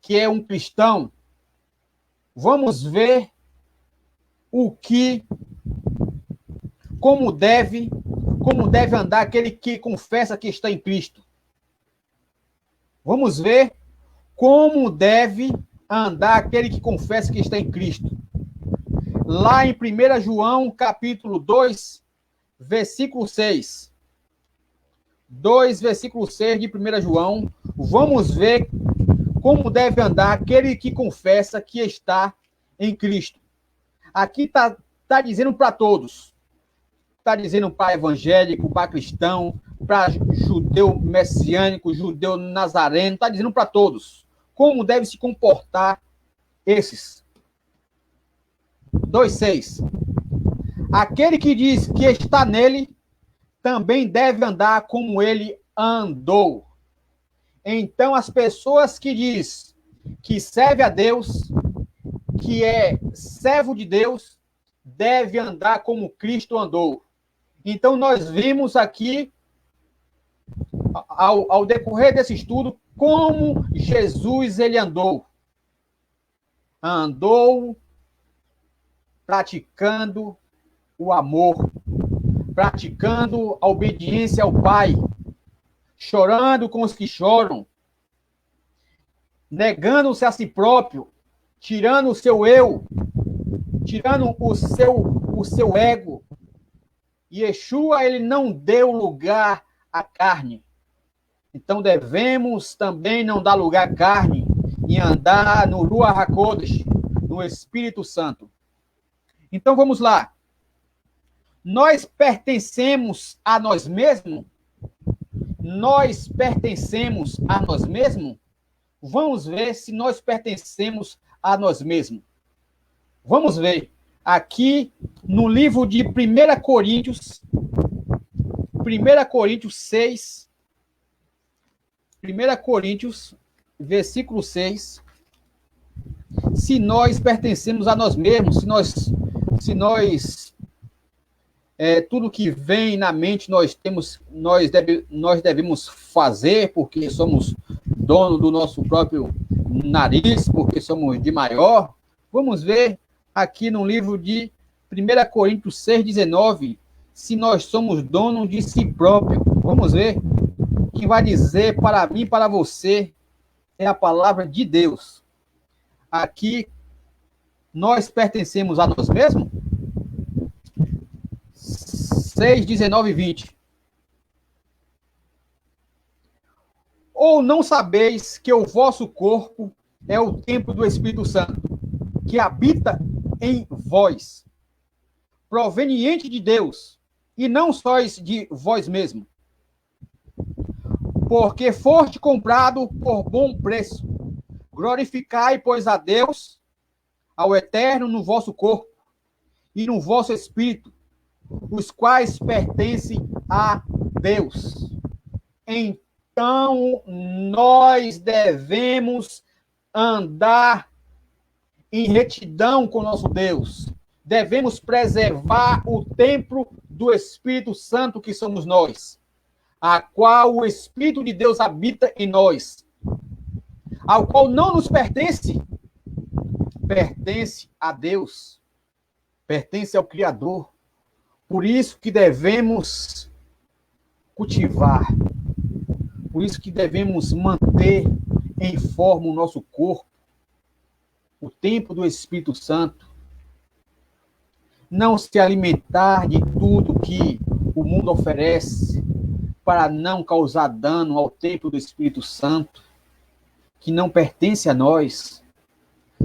que é um cristão? Vamos ver como deve andar aquele que confessa que está em Cristo. Vamos ver como deve andar aquele que confessa que está em Cristo. Lá em 1 João, capítulo 2, versículo 6. 2, versículo 6 de 1 João. Vamos ver como deve andar aquele que confessa que está em Cristo. Aqui está dizendo para todos. Está dizendo para evangélico, para cristão, para judeu messiânico, judeu nazareno. Está dizendo para todos como deve se comportar esses. 2,6. Aquele que diz que está nele, também deve andar como ele andou. Então, as pessoas que diz que serve a Deus, que é servo de Deus, deve andar como Cristo andou. Então, nós vimos aqui, ao decorrer desse estudo, como Jesus ele andou. Andou praticando o amor, praticando a obediência ao Pai, chorando com os que choram, negando-se a si próprio, tirando o seu eu, tirando o seu ego. E Yeshua, ele não deu lugar à carne. Então devemos também não dar lugar à carne e andar no Ruach HaKodesh, no Espírito Santo. Então vamos lá. Nós pertencemos a nós mesmos? Nós pertencemos a nós mesmos? Vamos ver se nós pertencemos a nós mesmos. Vamos ver aqui no livro de 1 Coríntios 6, 1 Coríntios, versículo 6, se nós pertencemos a nós mesmos, se nós tudo que vem na mente nós devemos fazer, porque somos dono do nosso próprio nariz, porque somos de maior. Vamos ver aqui no livro de 1 Coríntios 6,19, se nós somos donos de si próprio. Vamos ver. Quem vai dizer para mim e para você é a palavra de Deus. Aqui, nós pertencemos a nós mesmos? 6, 19 e 20. Ou não sabeis que o vosso corpo é o templo do Espírito Santo, que habita em vós, proveniente de Deus, e não sois de vós mesmos? Porque foste comprado por bom preço. Glorificai, pois, a Deus, ao Eterno, no vosso corpo e no vosso espírito, os quais pertencem a Deus. Então, nós devemos andar em retidão com nosso Deus. Devemos preservar o templo do Espírito Santo que somos nós, a qual o Espírito de Deus habita em nós, ao qual não nos pertence, pertence a Deus, pertence ao Criador. Por isso que devemos cultivar, por isso que devemos manter em forma o nosso corpo, o templo do Espírito Santo, não se alimentar de tudo que o mundo oferece, para não causar dano ao templo do Espírito Santo, que não pertence a nós.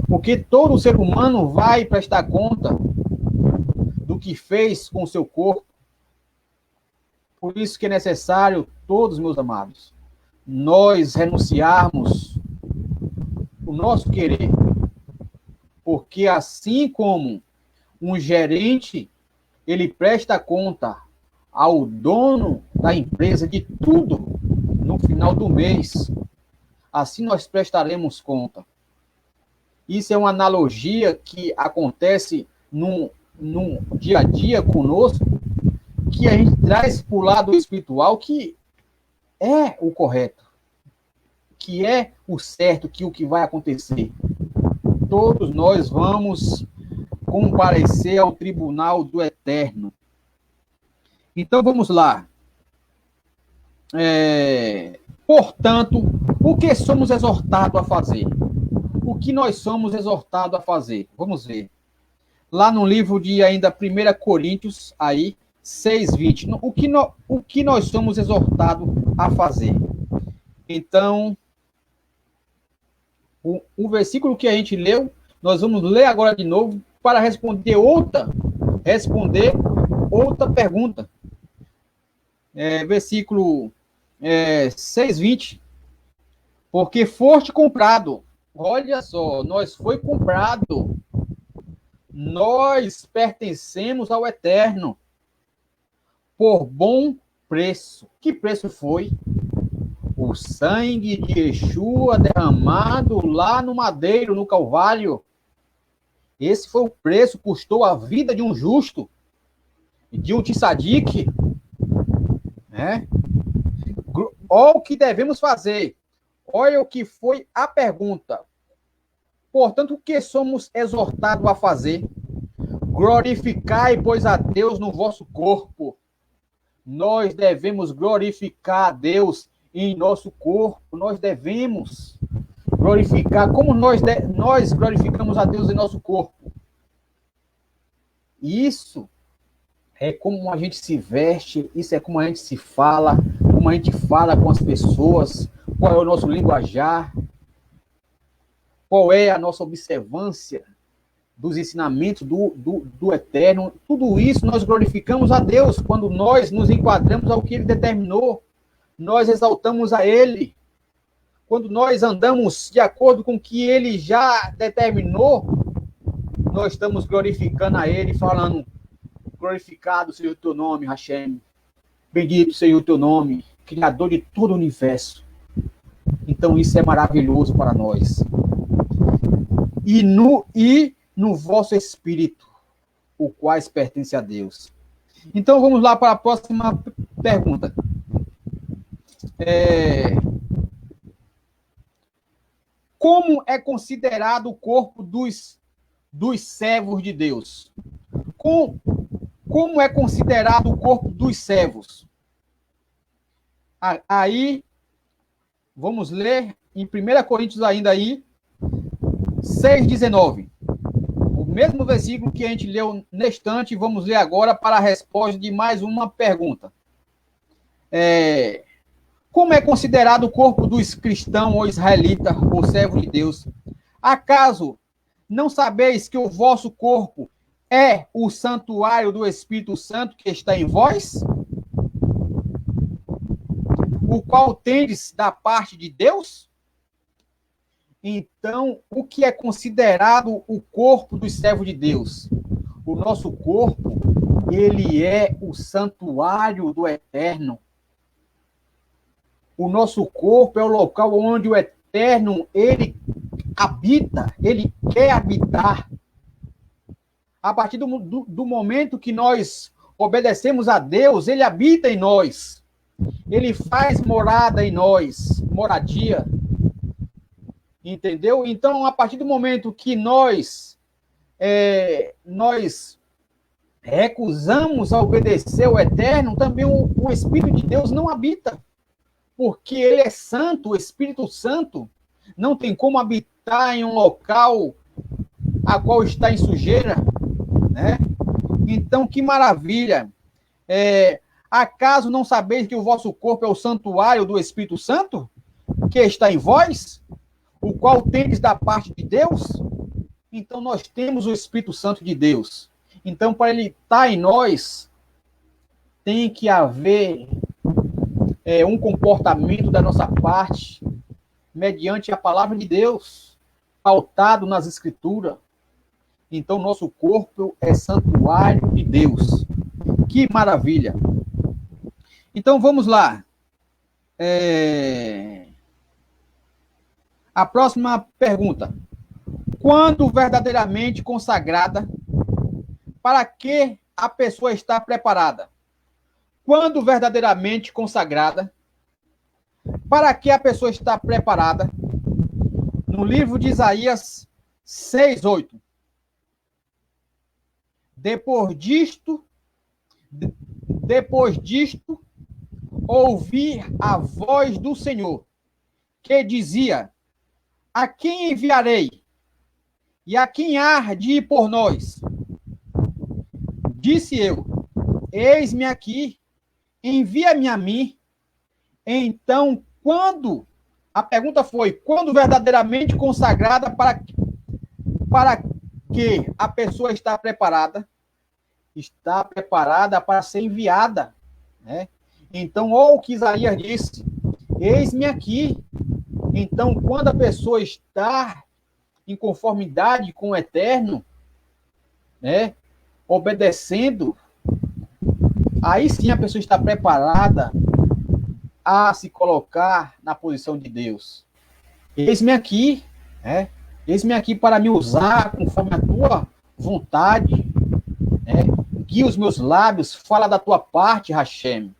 Porque todo ser humano vai prestar conta do que fez com o seu corpo. Por isso que é necessário, todos, meus amados, nós renunciarmos o nosso querer, Porque assim como um gerente, ele presta conta ao dono da empresa de tudo no final do mês, assim nós prestaremos conta. Isso é uma analogia que acontece no dia a dia conosco, que a gente traz para o lado espiritual, que é o correto, que é o certo, que o que vai acontecer. Todos nós vamos comparecer ao tribunal do eterno. Então vamos lá. Portanto, o que somos exortados a fazer? O que nós somos exortados a fazer? Vamos ver. Lá no livro de ainda 1 Coríntios, aí, 6:20. O que nós somos exortados a fazer? Então, o versículo que a gente leu, nós vamos ler agora de novo para responder outra pergunta. Versículo 6:20. Porque foste comprado. Olha só, nós foi comprado. Nós pertencemos ao Eterno por bom preço. Que preço foi? O sangue de Yeshua derramado lá no madeiro, no Calvário. Esse foi o preço, custou a vida de um justo, de um tzadik. Né? Olha o que devemos fazer. Olha o que foi a pergunta. Portanto, o que somos exortados a fazer? Glorificai, pois, a Deus no vosso corpo. Nós devemos glorificar a Deus em nosso corpo. Nós devemos glorificar. Como nós glorificamos a Deus em nosso corpo? Isso é como a gente se veste, isso é como a gente se fala, como a gente fala com as pessoas, qual é o nosso linguajar, qual é a nossa observância dos ensinamentos do Eterno. Tudo isso nós glorificamos a Deus quando nós nos enquadramos ao que Ele determinou. Nós exaltamos a Ele. Quando nós andamos de acordo com o que Ele já determinou, nós estamos glorificando a Ele, falando: glorificado seja o teu nome, Hashem. Bendito seja o teu nome, Criador de todo o universo. Então isso é maravilhoso para nós. E no vosso espírito, o quais pertence a Deus. Então vamos lá para a próxima pergunta. Como é considerado o corpo dos servos de Deus? Como é considerado o corpo dos servos? Aí, vamos ler em 1 Coríntios ainda aí, 6:19. O mesmo versículo que a gente leu neste instante, vamos ler agora para a resposta de mais uma pergunta. Como é considerado o corpo dos cristãos ou israelitas, ou servos de Deus? Acaso não sabeis que o vosso corpo é o santuário do Espírito Santo que está em vós? O qual tendes da parte de Deus? Então, o que é considerado o corpo dos servos de Deus? O nosso corpo, ele é o santuário do Eterno. O nosso corpo é o local onde o Eterno, ele habita, ele quer habitar. A partir do momento que nós obedecemos a Deus, ele habita em nós. Ele faz morada em nós, moradia. Entendeu? Então, a partir do momento que nós recusamos a obedecer ao Eterno, também o Espírito de Deus não habita. Porque ele é santo, o Espírito Santo não tem como habitar em um local a qual está em sujeira, né? Então, que maravilha! Acaso não sabeis que o vosso corpo é o santuário do Espírito Santo, que está em vós, o qual tendes da parte de Deus? Então, nós temos o Espírito Santo de Deus. Então, para ele estar em nós, tem que haver um comportamento da nossa parte, mediante a palavra de Deus, pautado nas Escrituras. Então, nosso corpo é santuário de Deus. Que maravilha! Então, vamos lá. A próxima pergunta. Quando verdadeiramente consagrada, para que a pessoa está preparada? Quando verdadeiramente consagrada, para que a pessoa está preparada? No livro de Isaías 6:8. Depois disto, ouvi a voz do Senhor, que dizia: a quem enviarei? E a quem há de ir por nós? Disse eu: eis-me aqui, envia-me a mim. Então, quando? A pergunta foi: quando verdadeiramente consagrada, para que a pessoa está preparada? Está preparada para ser enviada, né? Então, ou o que Isaías disse: eis-me aqui. Então, quando a pessoa está em conformidade com o Eterno, né, obedecendo, aí sim a pessoa está preparada a se colocar na posição de Deus. Eis-me aqui, né? Eis-me aqui para me usar conforme a tua vontade, né? Guia os meus lábios, fala da tua parte, Hashem.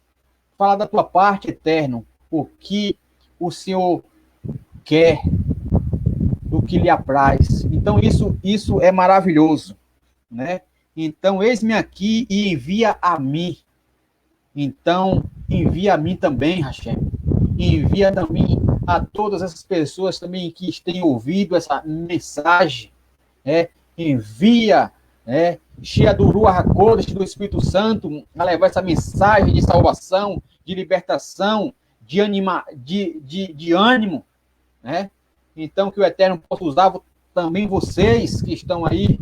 Fala da tua parte, Eterno, o que o Senhor quer, do que lhe apraz. Então, isso é maravilhoso, né? Então, eis-me aqui e envia a mim. Então, envia a mim também, Hashem. Envia também a todas essas pessoas também que têm ouvido essa mensagem, né? Envia, né? Cheia do Ruach HaKodesh, do Espírito Santo, a levar essa mensagem de salvação, de libertação, de ânimo, né? Então, que o Eterno possa usar também vocês que estão aí,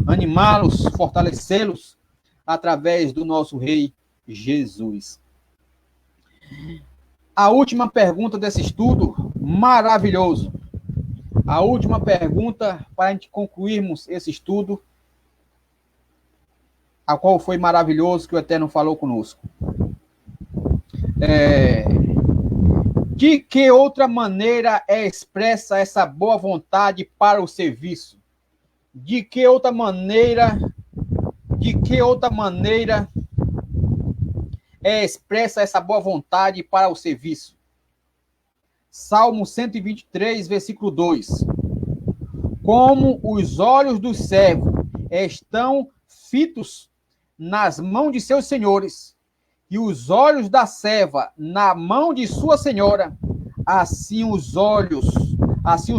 animá-los, fortalecê-los, através do nosso Rei Jesus. A última pergunta desse estudo, maravilhoso. A última pergunta para a gente concluirmos esse estudo, a qual foi maravilhoso que o Eterno falou conosco. De que outra maneira é expressa essa boa vontade para o serviço? De que outra maneira é expressa essa boa vontade para o serviço? Salmo 123, versículo 2. Como os olhos do servo estão fitos nas mãos de seus senhores, e os olhos da serva na mão de sua senhora, assim os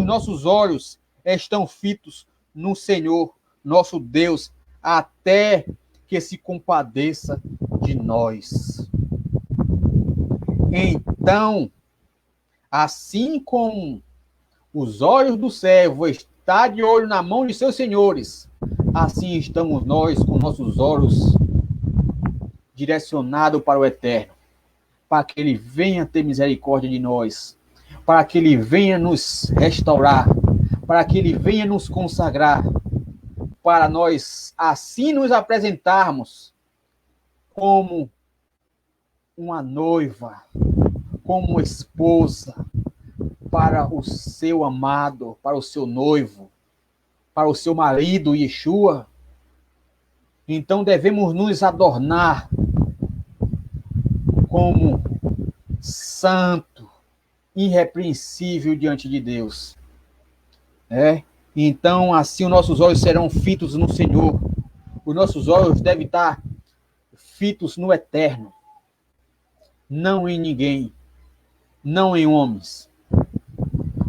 nossos olhos estão fitos no Senhor, nosso Deus, até que se compadeça de nós. Então, assim como os olhos do servo estão de olho na mão de seus senhores, assim estamos nós com nossos olhos direcionado para o Eterno, para que Ele venha ter misericórdia de nós, para que Ele venha nos restaurar, para que Ele venha nos consagrar, para nós assim nos apresentarmos como uma noiva, como esposa, para o seu amado, para o seu noivo, para o seu marido, Yeshua. Então devemos nos adornar como santo, irrepreensível diante de Deus. Então, assim, os nossos olhos serão fitos no Senhor. Os nossos olhos devem estar fitos no Eterno. Não em ninguém. Não em homens.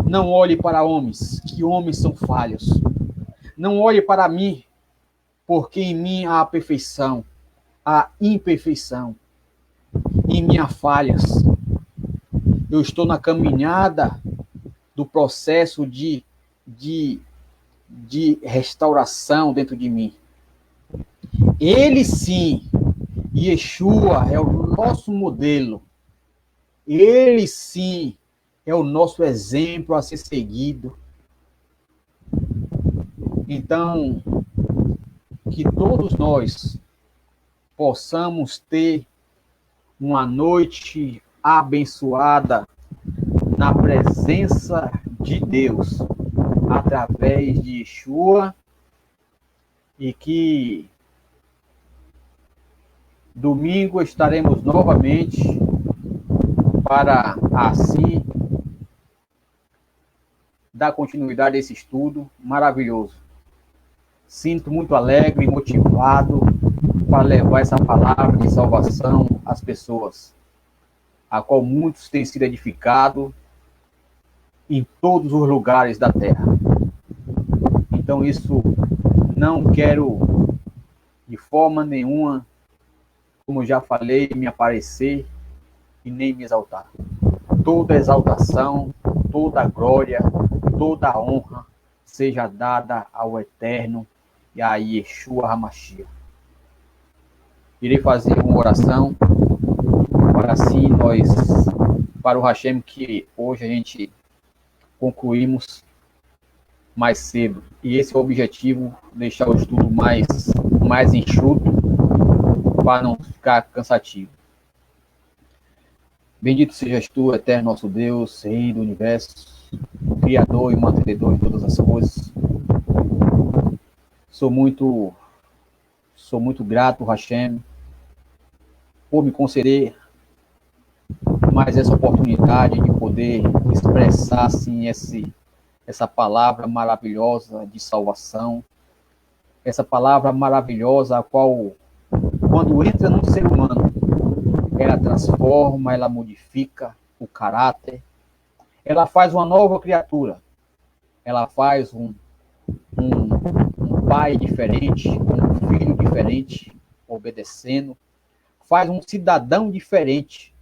Não olhe para homens, que homens são falhos. Não olhe para mim, porque em mim há a perfeição, a imperfeição. Em minhas falhas. Eu estou na caminhada do processo de restauração dentro de mim. Ele sim, Yeshua, é o nosso modelo. Ele sim é o nosso exemplo a ser seguido. Então, que todos nós possamos ter uma noite abençoada na presença de Deus, através de Yeshua, e que domingo estaremos novamente para assim dar continuidade a esse estudo maravilhoso. Sinto muito alegre e motivado para levar essa palavra de salvação às pessoas, a qual muitos têm sido edificados em todos os lugares da terra. Então isso não quero de forma nenhuma, como já falei, me aparecer e nem me exaltar. Toda exaltação, toda glória, toda honra seja dada ao Eterno e a Yeshua HaMashiach. Irei fazer uma oração para assim nós, para o Hashem, que hoje a gente concluímos mais cedo. E esse é o objetivo, deixar o estudo mais enxuto, para não ficar cansativo. Bendito sejas tu, Eterno nosso Deus, Rei do Universo, Criador e mantenedor de todas as coisas. Sou muito grato, Hashem, por me conceder mais essa oportunidade de poder expressar assim essa palavra maravilhosa de salvação, essa palavra maravilhosa a qual, quando entra no ser humano, ela transforma, ela modifica o caráter, ela faz uma nova criatura, ela faz um pai diferente, um filho diferente, obedecendo, faz um cidadão diferente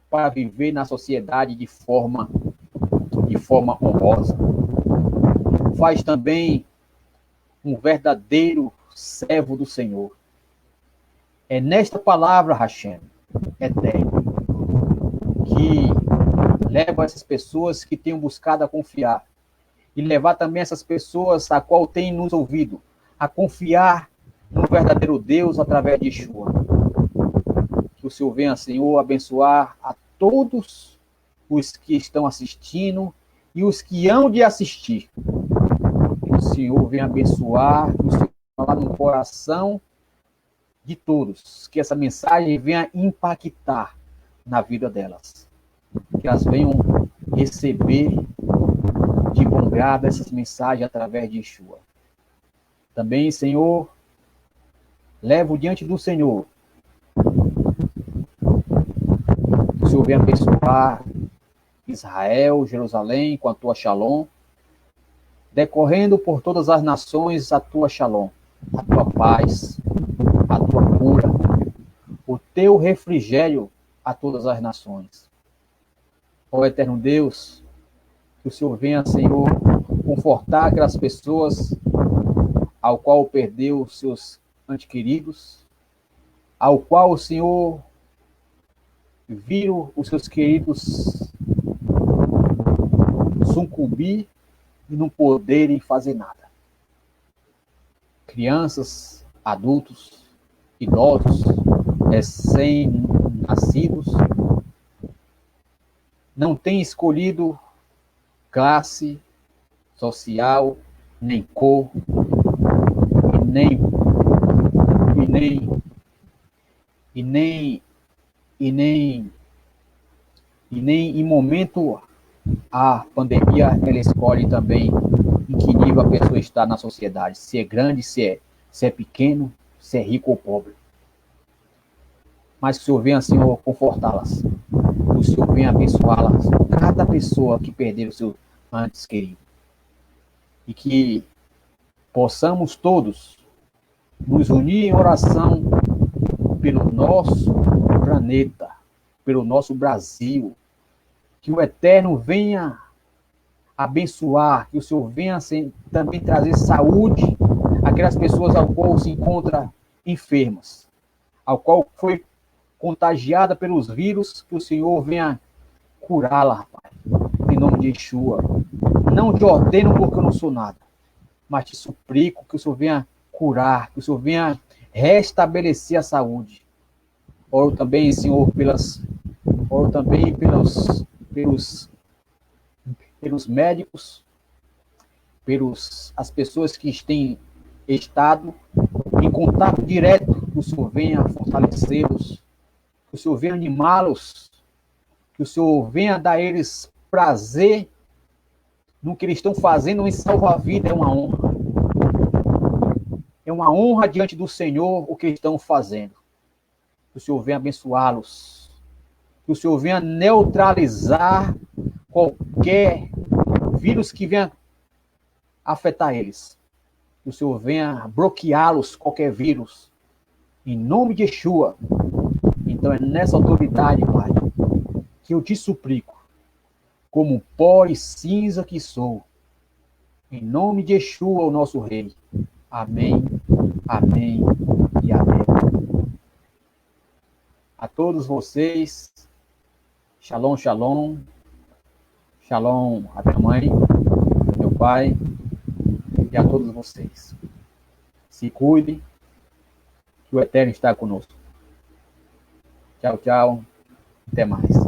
para viver na sociedade de forma honrosa. Faz também um verdadeiro servo do Senhor. É nesta palavra, Hashem, eterno, que leva essas pessoas que tenham buscado a confiar, e levar também essas pessoas a qual têm nos ouvido a confiar no verdadeiro Deus através de Yeshua. Que o Senhor venha, Senhor, abençoar a todos os que estão assistindo e os que hão de assistir. Que o Senhor venha abençoar, que o Senhor falar no coração de todos, que essa mensagem venha impactar na vida delas, que elas venham receber de bom grado essas mensagens através de Yeshua. Também, Senhor, levo diante do Senhor, que o Senhor venha abençoar Israel, Jerusalém, com a tua Shalom, decorrendo por todas as nações a tua Shalom, a tua paz, a tua cura, o teu refrigério a todas as nações. Ó Eterno Deus, que o Senhor venha, Senhor, confortar aquelas pessoas ao qual perdeu seus entes queridos, ao qual o Senhor viram os seus queridos sucumbir e não poderem fazer nada. Crianças, adultos, idosos, recém-nascidos, não têm escolhido classe social, nem cor, e nem em momento a pandemia ela escolhe também em que nível a pessoa está na sociedade, se é grande, se é pequeno, se é rico ou pobre. Mas que o Senhor venha, Senhor, confortá-las, que o Senhor venha abençoá-las, cada pessoa que perdeu o seu antes querido, e que possamos todos nos unir em oração pelo nosso planeta, pelo nosso Brasil, que o Eterno venha abençoar, que o Senhor venha também trazer saúde àquelas pessoas ao qual se encontram enfermas, ao qual foi contagiada pelos vírus, que o Senhor venha curá-la, rapaz, em nome de Yeshua. Não te ordeno porque eu não sou nada, mas te suplico que o Senhor venha curar, que o Senhor venha restabelecer a saúde. Oro também, Senhor, oro também pelos médicos, as pessoas que têm estado em contato direto, que o Senhor venha fortalecê-los, que o Senhor venha animá-los, que o Senhor venha dar a eles prazer no que eles estão fazendo em salvar a vida. É uma honra. É uma honra diante do Senhor o que eles estão fazendo. Que o Senhor venha abençoá-los. Que o Senhor venha neutralizar qualquer vírus que venha afetar eles. Que o Senhor venha bloqueá-los, qualquer vírus. Em nome de Yeshua. Então é nessa autoridade, Pai, que eu te suplico, como pó e cinza que sou, em nome de Yeshua, o nosso Rei. Amém, amém e amém. A todos vocês, shalom, shalom, shalom a minha mãe, meu pai e a todos vocês. Se cuide, que o Eterno está conosco. Tchau, tchau, até mais.